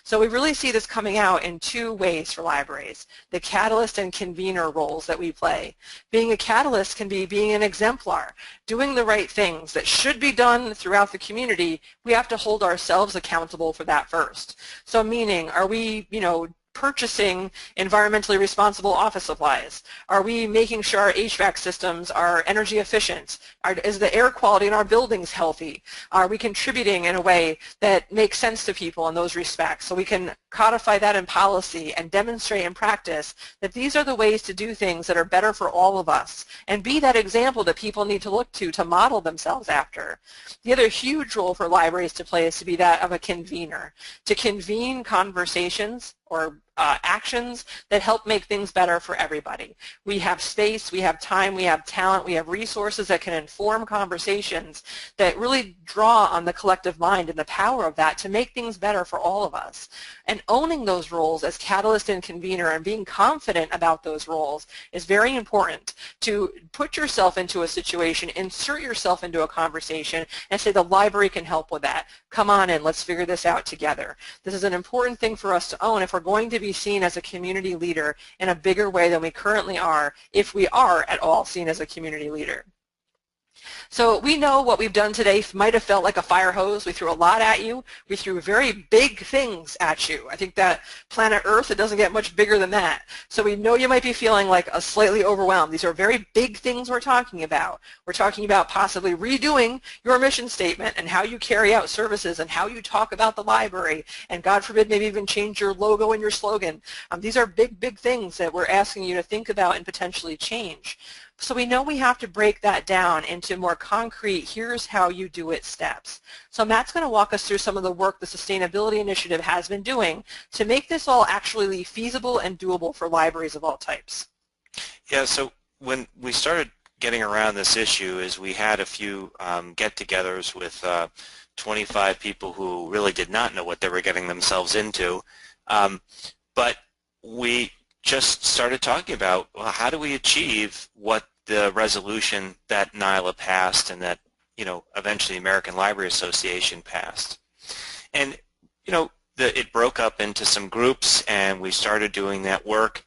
So we really see this coming out in two ways for libraries: the catalyst and convener roles that we play. Being a catalyst can be being an exemplar, doing the right things that should be done throughout the community. We have to hold ourselves accountable for that first. So meaning, are we, purchasing environmentally responsible office supplies? Are we making sure our HVAC systems are energy efficient? Is the air quality in our buildings healthy? Are we contributing in a way that makes sense to people in those respects? So we can codify that in policy and demonstrate in practice that these are the ways to do things that are better for all of us, and be that example that people need to look to model themselves after. The other huge role for libraries to play is to be that of a convener, to convene conversations or actions that help make things better for everybody. We have space, we have time, we have talent, we have resources that can inform conversations that really draw on the collective mind and the power of that to make things better for all of us. And owning those roles as catalyst and convener and being confident about those roles is very important. To put yourself into a situation, insert yourself into a conversation, and say the library can help with that. Come on in, let's figure this out together. This is an important thing for us to own if we're going to be seen as a community leader in a bigger way than we currently are, if we are at all seen as a community leader. So we know what we've done today might have felt like a fire hose. We threw a lot at you. We threw very big things at you. I think that planet Earth, it doesn't get much bigger than that. So we know you might be feeling like a slightly overwhelmed. These are very big things we're talking about. We're talking about possibly redoing your mission statement and how you carry out services and how you talk about the library, and God forbid maybe even change your logo and your slogan. These are big, big things that we're asking you to think about and potentially change. So we know we have to break that down into more concrete, here's how you do it steps. So Matt's going to walk us through some of the work the Sustainability Initiative has been doing to make this all actually feasible and doable for libraries of all types. Yeah, so when we started getting around this issue is we had a few get-togethers with 25 people who really did not know what they were getting themselves into, but we just started talking about, well, how do we achieve what the resolution that NYLA passed and that, eventually the American Library Association passed. And, it broke up into some groups, and we started doing that work.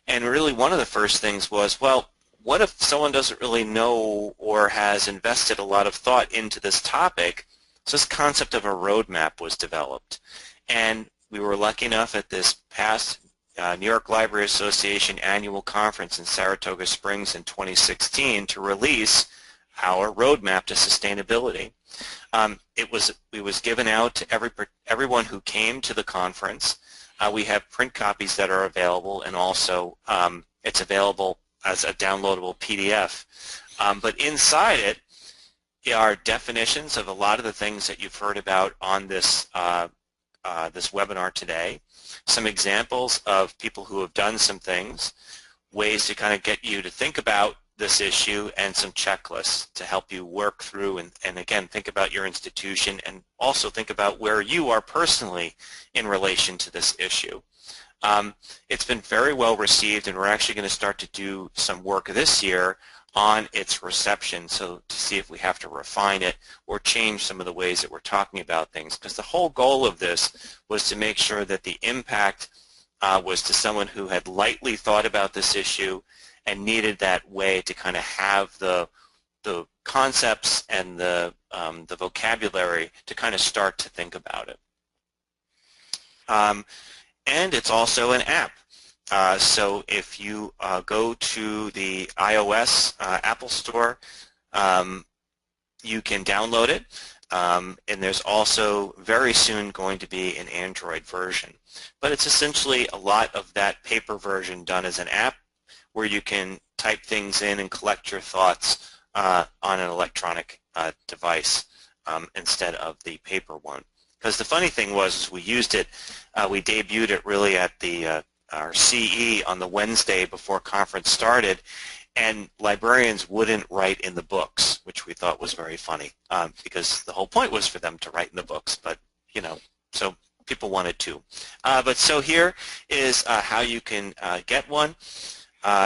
And really one of the first things was, well, what if someone doesn't really know or has invested a lot of thought into this topic? So this concept of a roadmap was developed. And we were lucky enough at this past New York Library Association annual conference in Saratoga Springs in 2016 to release our roadmap to sustainability. It was given out to everyone who came to the conference. We have print copies that are available, and also it's available as a downloadable PDF. But inside it are definitions of a lot of the things that you've heard about on this this webinar today, some examples of people who have done some things, ways to kind of get you to think about this issue, and some checklists to help you work through and again, think about your institution and also think about where you are personally in relation to this issue. It's been very well received, and we're actually going to start to do some work this year on its reception, so to see if we have to refine it or change some of the ways that we're talking about things, because the whole goal of this was to make sure that the impact was to someone who had lightly thought about this issue and needed that way to kind of have the concepts and the vocabulary to kind of start to think about it. And it's also an app. So if you go to the iOS Apple Store, you can download it. And there's also very soon going to be an Android version. But it's essentially a lot of that paper version done as an app where you can type things in and collect your thoughts on an electronic device instead of the paper one. Because the funny thing was, we used it, we debuted it really at the our CE on the Wednesday before conference started, and librarians wouldn't write in the books, which we thought was very funny, because the whole point was for them to write in the books, but, you know, so people wanted to. But so here is how you can get one.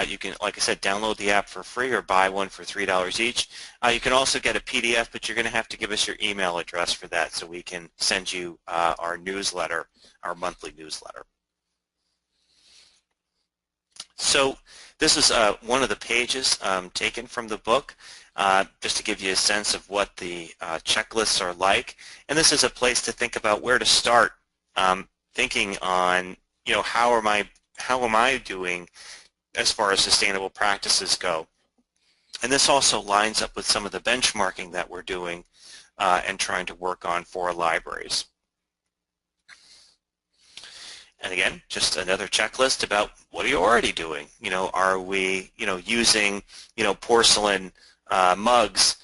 You can, like I said, download the app for free or buy one for $3 each. You can also get a PDF, but you're going to have to give us your email address for that so we can send you our newsletter, our monthly newsletter. So this is one of the pages taken from the book, just to give you a sense of what the checklists are like. And this is a place to think about where to start thinking on, you know, how am I doing as far as sustainable practices go. And this also lines up with some of the benchmarking that we're doing and trying to work on for libraries. And again, just another checklist about what are you already doing? You know, are we, you know, using, you know, porcelain mugs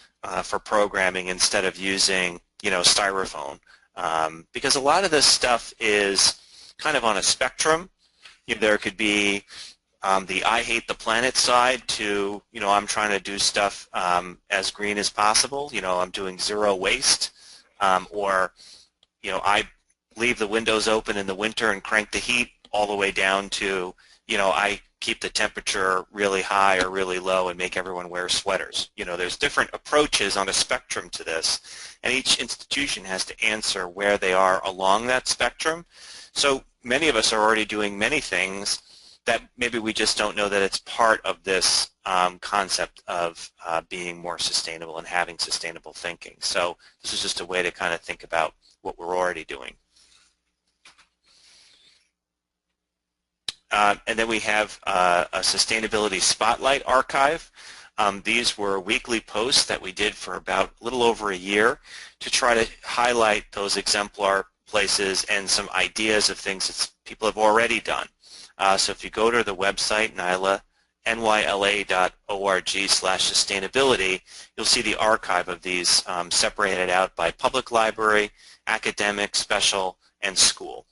for programming instead of using, you know, styrofoam? Because a lot of this stuff is kind of on a spectrum. You know, there could be the I hate the planet side to, you know, I'm trying to do stuff as green as possible. You know, I'm doing zero waste, or, you know, I leave the windows open in the winter and crank the heat all the way down to, you know, I keep the temperature really high or really low and make everyone wear sweaters. You know, there's different approaches on a spectrum to this, and each institution has to answer where they are along that spectrum. So many of us are already doing many things that maybe we just don't know that it's part of this concept of being more sustainable and having sustainable thinking. So this is just a way to kind of think about what we're already doing. And then we have a Sustainability Spotlight archive. These were weekly posts that we did for about a little over a year to try to highlight those exemplar places and some ideas of things that people have already done. So if you go to the website, nyla.org/sustainability, you'll see the archive of these separated out by public library, academic, special, and school.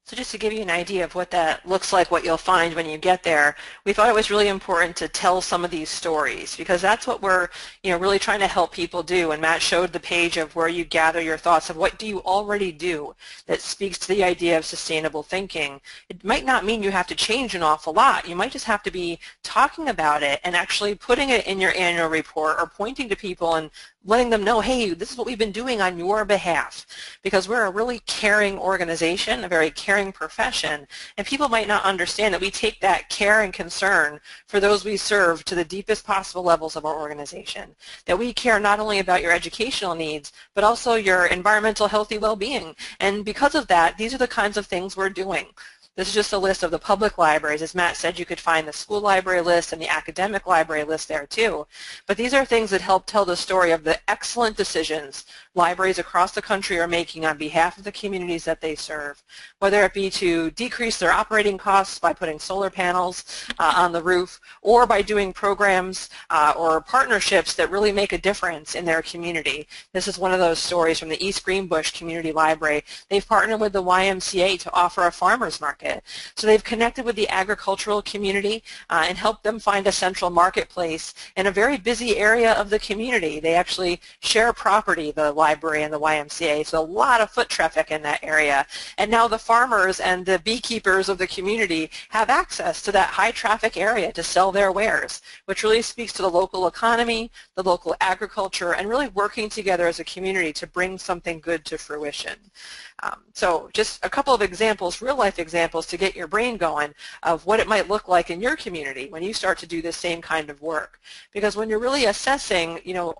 So just to give you an idea of what that looks like, what you'll find when you get there, we thought it was really important to tell some of these stories, because that's what we're, you know, really trying to help people do. And Matt showed the page of where you gather your thoughts of what do you already do that speaks to the idea of sustainable thinking. It might not mean you have to change an awful lot. You might just have to be talking about it and actually putting it in your annual report or pointing to people and letting them know, hey, this is what we've been doing on your behalf, because we're a really caring organization, a very caring profession, and people might not understand that we take that care and concern for those we serve to the deepest possible levels of our organization, that we care not only about your educational needs, but also your environmental healthy well-being. And because of that, these are the kinds of things we're doing. This is just a list of the public libraries. As Matt said, you could find the school library list and the academic library list there too. But these are things that help tell the story of the excellent decisions libraries across the country are making on behalf of the communities that they serve, whether it be to decrease their operating costs by putting solar panels on the roof, or by doing programs or partnerships that really make a difference in their community. This is one of those stories from the East Greenbush Community Library. They've partnered with the YMCA to offer a farmer's market. So they've connected with the agricultural community and helped them find a central marketplace in a very busy area of the community. They actually share property. The library and the YMCA, so a lot of foot traffic in that area. And now the farmers and the beekeepers of the community have access to that high traffic area to sell their wares, which really speaks to the local economy, the local agriculture, and really working together as a community to bring something good to fruition. So just a couple of examples, real-life examples to get your brain going of what it might look like in your community when you start to do this same kind of work. Because when you're really assessing,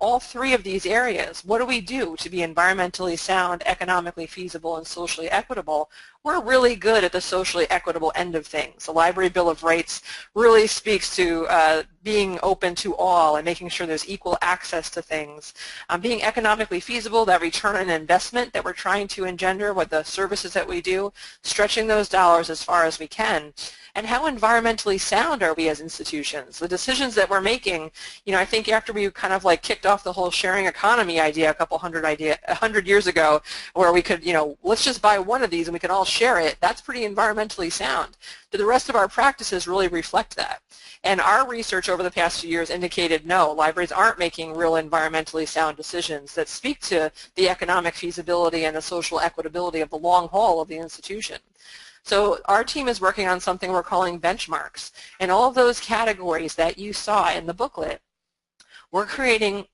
all three of these areas, what do we do to be environmentally sound, economically feasible, and socially equitable? We're really good at the socially equitable end of things. The Library Bill of Rights really speaks to being open to all and making sure there's equal access to things. Being economically feasible, that return on investment that we're trying to engender with the services that we do, stretching those dollars as far as we can. And how environmentally sound are we as institutions? The decisions that we're making, I think after we kind of like kicked off the whole sharing economy idea a couple hundred years ago, where we could, let's just buy one of these and we can all share it, that's pretty environmentally sound. Do the rest of our practices really reflect that? And our research over the past few years indicated no, libraries aren't making real environmentally sound decisions that speak to the economic feasibility and the social equitability of the long haul of the institution. So our team is working on something we're calling benchmarks. And all of those categories that you saw in the booklet, we're creating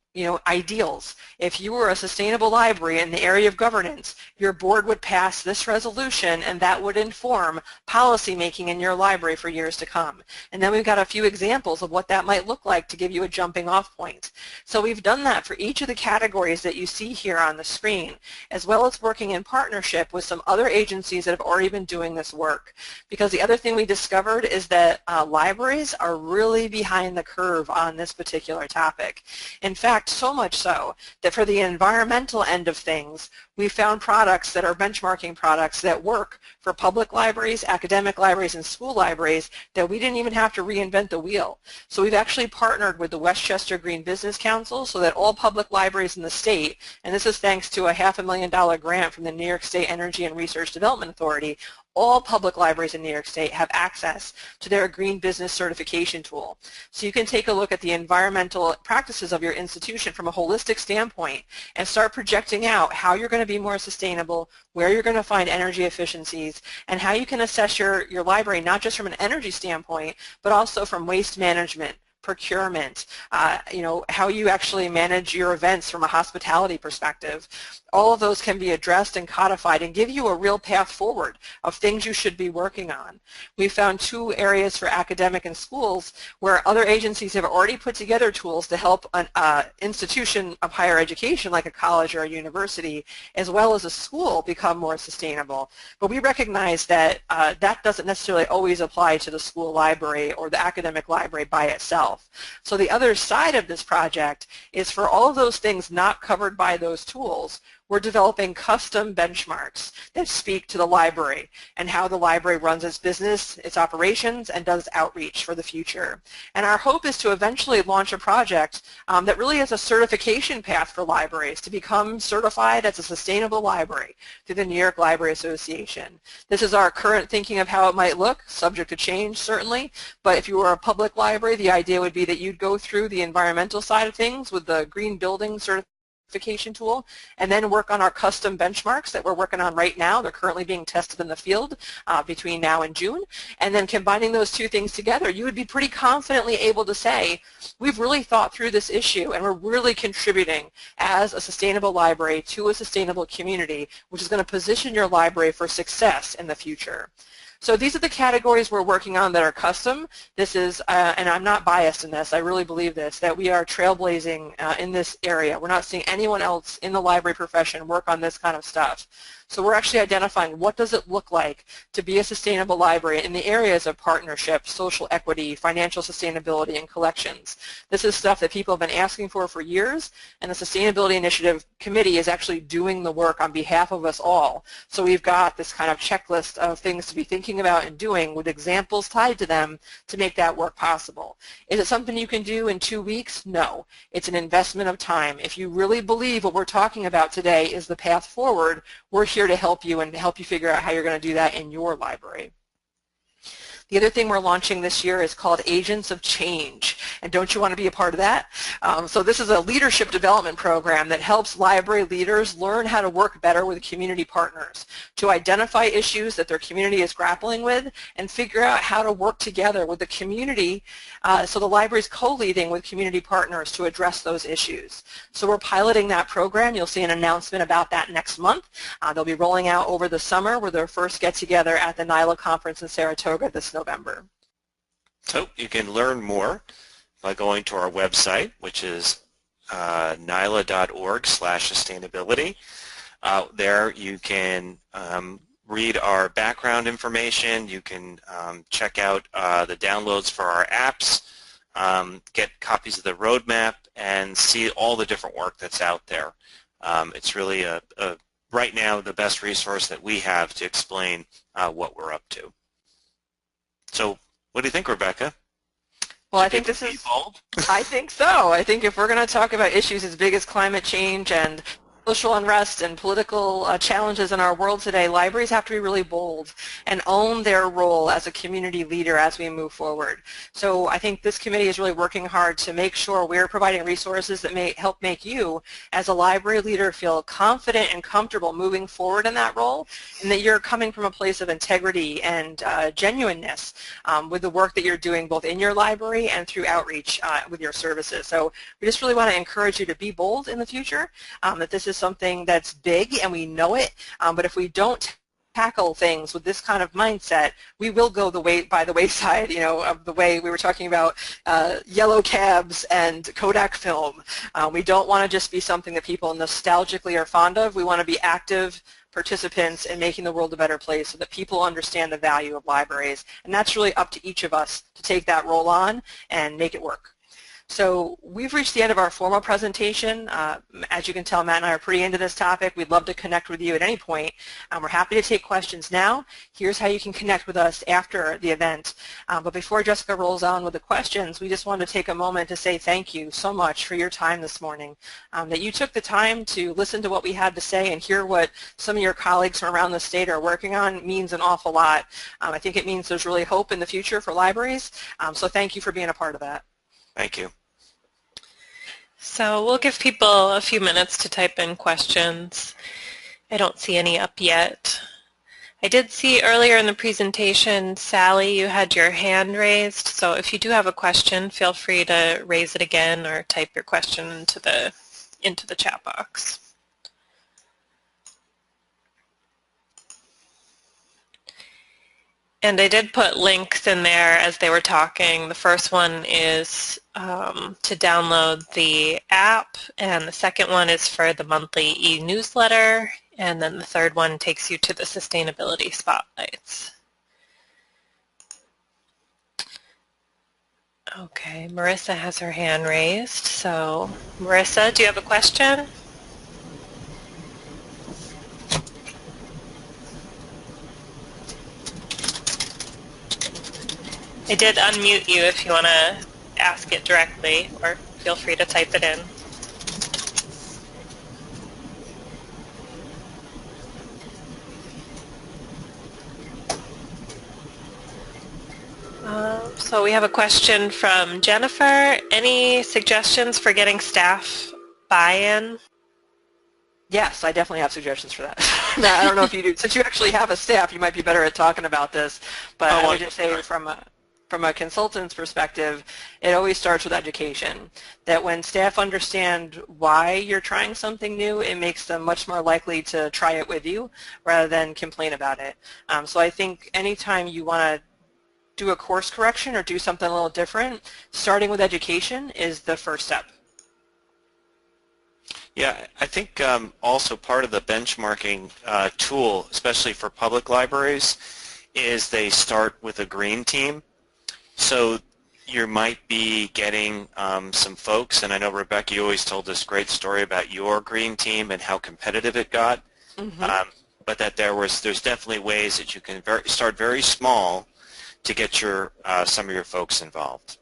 ideals. If you were a sustainable library in the area of governance, your board would pass this resolution and that would inform policy making in your library for years to come. And then we've got a few examples of what that might look like to give you a jumping off point. So we've done that for each of the categories that you see here on the screen, as well as working in partnership with some other agencies that have already been doing this work. Because the other thing we discovered is that libraries are really behind the curve on this particular topic. In fact, so much so that for the environmental end of things, we found products that are benchmarking products that work for public libraries, academic libraries, and school libraries that we didn't even have to reinvent the wheel. So we've actually partnered with the Westchester Green Business Council so that all public libraries in the state, and this is thanks to a $500,000 grant from the New York State Energy and Research Development Authority, all public libraries in New York State have access to their Green Business Certification tool. So you can take a look at the environmental practices of your institution from a holistic standpoint and start projecting out how you're going to be more sustainable, where you're going to find energy efficiencies, and how you can assess your library not just from an energy standpoint, but also from waste management, procurement, how you actually manage your events from a hospitality perspective. All of those can be addressed and codified and give you a real path forward of things you should be working on. We found two areas for academic and schools where other agencies have already put together tools to help an institution of higher education like a college or a university as well as a school become more sustainable. But we recognize that that doesn't necessarily always apply to the school library or the academic library by itself. So the other side of this project is for all of those things not covered by those tools, we're developing custom benchmarks that speak to the library and how the library runs its business, its operations, and does outreach for the future. And our hope is to eventually launch a project that really is a certification path for libraries to become certified as a sustainable library through the New York Library Association. This is our current thinking of how it might look, subject to change certainly, but if you were a public library, the idea would be that you'd go through the environmental side of things with the green building certification tool and then work on our custom benchmarks that we're working on right now. They're currently being tested in the field between now and June. And then combining those two things together, you would be pretty confidently able to say, we've really thought through this issue and we're really contributing as a sustainable library to a sustainable community, which is going to position your library for success in the future. So these are the categories we're working on that are custom. This is, and I'm not biased in this, I really believe this, that we are trailblazing in this area. We're not seeing anyone else in the library profession work on this kind of stuff. So we're actually identifying what does it look like to be a sustainable library in the areas of partnership, social equity, financial sustainability, and collections. This is stuff that people have been asking for years, and the Sustainability Initiative Committee is actually doing the work on behalf of us all. So we've got this kind of checklist of things to be thinking about and doing with examples tied to them to make that work possible. Is it something you can do in 2 weeks? No. It's an investment of time. If you really believe what we're talking about today is the path forward, we're here to help you and help you figure out how you're going to do that in your library. The other thing we're launching this year is called Agents of Change, and don't you want to be a part of that? So this is a leadership development program that helps library leaders learn how to work better with community partners, to identify issues that their community is grappling with and figure out how to work together with the community, so the library is co-leading with community partners to address those issues. So we're piloting that program. You'll see an announcement about that next month. They'll be rolling out over the summer with their first get-together at the NYLA conference in Saratoga this November. So you can learn more by going to our website, which is nyla.org/sustainability. There you can read our background information. You can check out the downloads for our apps, get copies of the roadmap, and see all the different work that's out there. It's really right now the best resource that we have to explain what we're up to. So what do you think, Rebecca? Well, I think this is, I think so. I think if we're going to talk about issues as big as climate change and social unrest and political challenges in our world today, libraries have to be really bold and own their role as a community leader as we move forward. So I think this committee is really working hard to make sure we're providing resources that may help make you as a library leader feel confident and comfortable moving forward in that role, and that you're coming from a place of integrity and genuineness with the work that you're doing both in your library and through outreach with your services. So we just really want to encourage you to be bold in the future, that this is something that's big and we know it, but if we don't tackle things with this kind of mindset, we will go by the wayside, of the way we were talking about yellow cabs and Kodak film. We don't want to just be something that people nostalgically are fond of. We want to be active participants in making the world a better place so that people understand the value of libraries, and that's really up to each of us to take that role on and make it work. So we've reached the end of our formal presentation. As you can tell, Matt and I are pretty into this topic. We'd love to connect with you at any point. We're happy to take questions now. Here's how you can connect with us after the event. But before Jessica rolls on with the questions, we just wanted to take a moment to say thank you so much for your time this morning, that you took the time to listen to what we had to say and hear what some of your colleagues from around the state are working on means an awful lot. I think it means there's really hope in the future for libraries. So thank you for being a part of that. Thank you. So we'll give people a few minutes to type in questions. I don't see any up yet. I did see earlier in the presentation, Sally, you had your hand raised, so if you do have a question, feel free to raise it again or type your question into the chat box. And I did put links in there as they were talking. The first one is to download the app, and the second one is for the monthly e-newsletter, and then the third one takes you to the sustainability spotlights. Okay, Marissa has her hand raised. So Marissa, do you have a question? I did unmute you if you want to ask it directly, or feel free to type it in. So we have a question from Jennifer. Any suggestions for getting staff buy-in? Yes, I definitely have suggestions for that. Now, I don't know if you do. Since you actually have a staff, you might be better at talking about this. But I would just say from a consultant's perspective, it always starts with education. That when staff understand why you're trying something new, it makes them much more likely to try it with you rather than complain about it. So I think anytime you want to do a course correction or do something a little different, starting with education is the first step. Yeah, I think also part of the benchmarking tool, especially for public libraries, is they start with a green team. So you might be getting some folks, and I know, Rebecca, you always told this great story about your green team and how competitive it got, but that there's definitely ways that you can start very small to get some of your folks involved.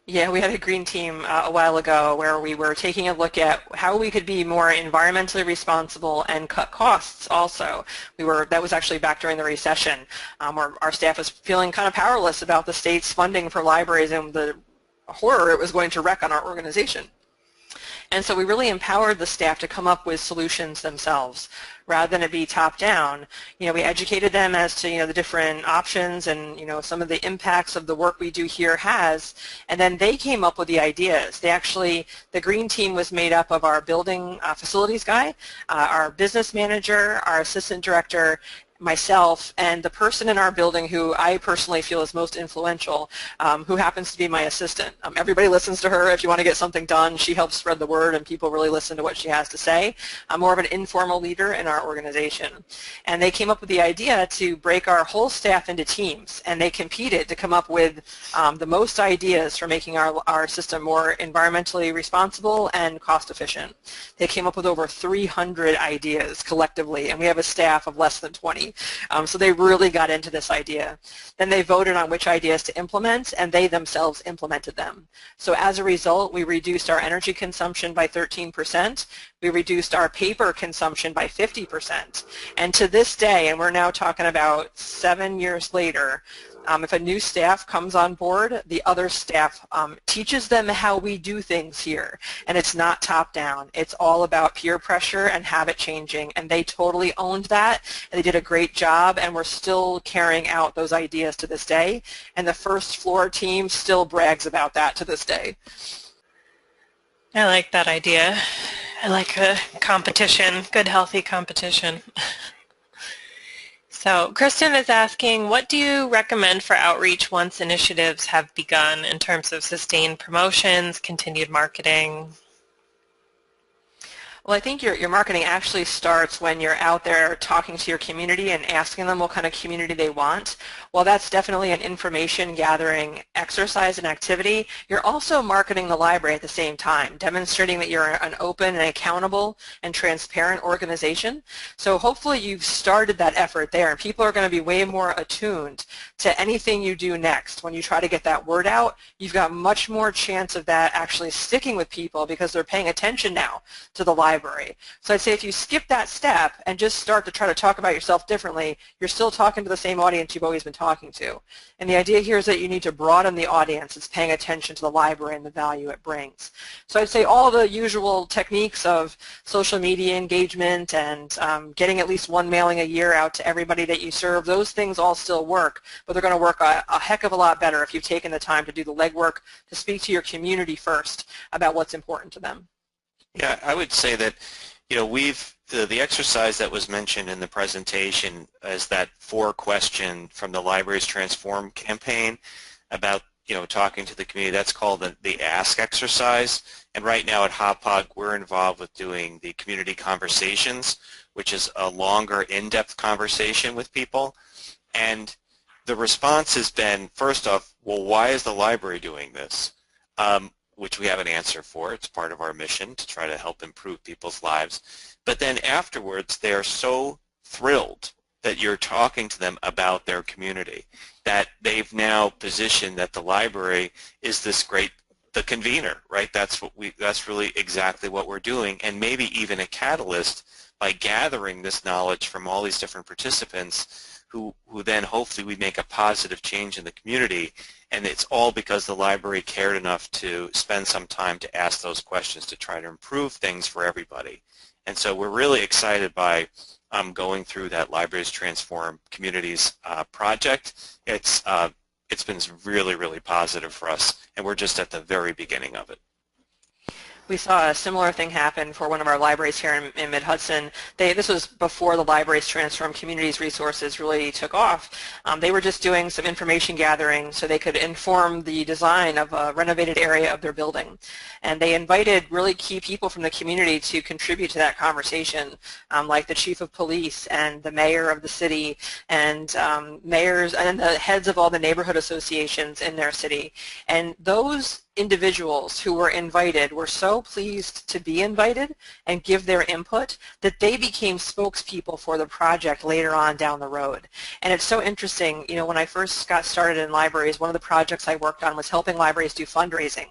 Yeah, we had a green team a while ago where we were taking a look at how we could be more environmentally responsible and cut costs also. That was actually back during the recession, where our staff was feeling kind of powerless about the state's funding for libraries and the horror it was going to wreak on our organization. And so we really empowered the staff to come up with solutions themselves rather than it be top down. We educated them as to, the different options and, some of the impacts of the work we do here has, and then they came up with the ideas. The green team was made up of our building facilities guy, our business manager, our assistant director, myself, and the person in our building who I personally feel is most influential, who happens to be my assistant. Everybody listens to her if you want to get something done. She helps spread the word and people really listen to what she has to say. I'm more of an informal leader in our organization. And they came up with the idea to break our whole staff into teams, and they competed to come up with the most ideas for making our system more environmentally responsible and cost efficient. They came up with over 300 ideas collectively, and we have a staff of less than 20. So they really got into this idea. Then they voted on which ideas to implement, and they themselves implemented them. So as a result, we reduced our energy consumption by 13%. We reduced our paper consumption by 50%. And to this day, and we're now talking about 7 years later, if a new staff comes on board, the other staff teaches them how we do things here. And it's not top-down. It's all about peer pressure and habit changing. And they totally owned that. And they did a great job. And we're still carrying out those ideas to this day. And the first floor team still brags about that to this day. I like that idea. I like a competition, good, healthy competition. So Kristen is asking, what do you recommend for outreach once initiatives have begun in terms of sustained promotions, continued marketing? Well, I think your marketing actually starts when you're out there talking to your community and asking them what kind of community they want. While that's definitely an information gathering exercise and activity, you're also marketing the library at the same time, demonstrating that you're an open and accountable and transparent organization. So hopefully you've started that effort there, and people are going to be way more attuned to anything you do next. When you try to get that word out, you've got much more chance of that actually sticking with people because they're paying attention now to the library. So I'd say if you skip that step and just start to try to talk about yourself differently, you're still talking to the same audience you've always been talking to. And the idea here is that you need to broaden the audience that's paying attention to the library and the value it brings. So I'd say all the usual techniques of social media engagement and getting at least one mailing a year out to everybody that you serve, those things all still work, but they're going to work a heck of a lot better if you've taken the time to do the legwork to speak to your community first about what's important to them. Yeah, I would say that, the exercise that was mentioned in the presentation is that 4-question from the Libraries Transform campaign about, talking to the community. That's called the Ask exercise. And right now at Hauppauge, we're involved with doing the community conversations, which is a longer, in-depth conversation with people. And the response has been, first off, well, why is the library doing this? Which we have an answer for. It's part of our mission to try to help improve people's lives. But then afterwards, they are so thrilled that you're talking to them about their community, that they've now positioned that the library is this great, the convener, right? That's really exactly what we're doing, and maybe even a catalyst by gathering this knowledge from all these different participants who then hopefully we make a positive change in the community. And it's all because the library cared enough to spend some time to ask those questions to try to improve things for everybody. And so we're really excited by going through that Libraries Transform Communities project. It's been really, really positive for us, and we're just at the very beginning of it. We saw a similar thing happen for one of our libraries here in Mid-Hudson. This was before the Libraries Transform Communities resources really took off. They were just doing some information gathering so they could inform the design of a renovated area of their building. And they invited really key people from the community to contribute to that conversation, like the chief of police and the mayor of the city and mayors and the heads of all the neighborhood associations in their city. And those individuals who were invited were so pleased to be invited and give their input that they became spokespeople for the project later on down the road. And it's so interesting, you know, when I first got started in libraries, one of the projects I worked on was helping libraries do fundraising.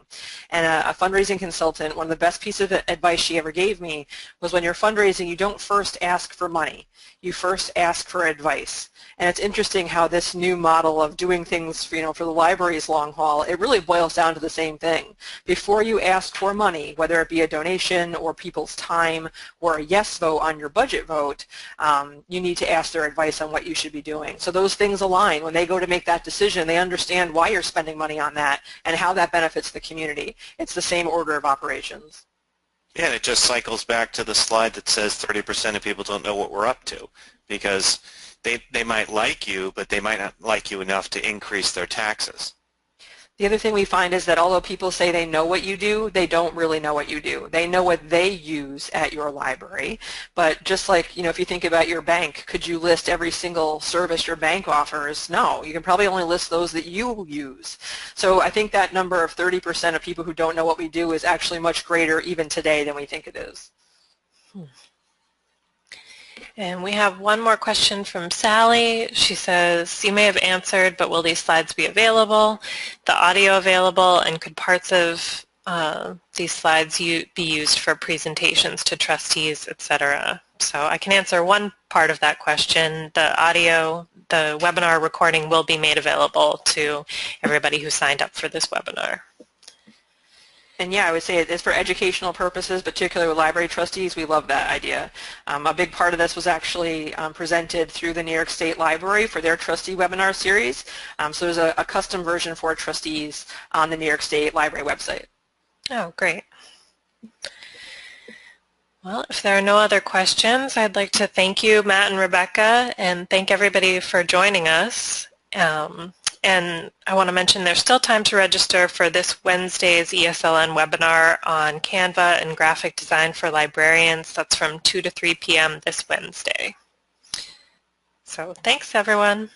And a fundraising consultant, one of the best pieces of advice she ever gave me was, when you're fundraising, you don't first ask for money. You first ask for advice. And it's interesting how this new model of doing things, you know, for the library's long haul, it really boils down to the same thing. Before you ask for money, whether it be a donation or people's time or a yes vote on your budget vote, you need to ask their advice on what you should be doing. So those things align. When they go to make that decision, they understand why you're spending money on that and how that benefits the community. It's the same order of operations. Yeah, and it just cycles back to the slide that says 30% of people don't know what we're up to, because they might like you, but they might not like you enough to increase their taxes. The other thing we find is that although people say they know what you do, they don't really know what you do. They know what they use at your library, but just like, you know, if you think about your bank, could you list every single service your bank offers? No, you can probably only list those that you use. So I think that number of 30% of people who don't know what we do is actually much greater even today than we think it is. And we have one more question from Sally. She says, you may have answered, but will these slides be available, the audio available, and could parts of these slides be used for presentations to trustees, etc.? So I can answer one part of that question. The audio, the webinar recording will be made available to everybody who signed up for this webinar. And yeah, I would say it's for educational purposes, particularly with library trustees. We love that idea. A big part of this was actually presented through the New York State Library for their trustee webinar series. So there's a custom version for trustees on the New York State Library website. Oh, great. Well, if there are no other questions, I'd like to thank you, Matt and Rebecca, and thank everybody for joining us. And I want to mention there's still time to register for this Wednesday's ESLN webinar on Canva and graphic design for librarians. That's from 2 to 3 p.m. this Wednesday. So thanks, everyone.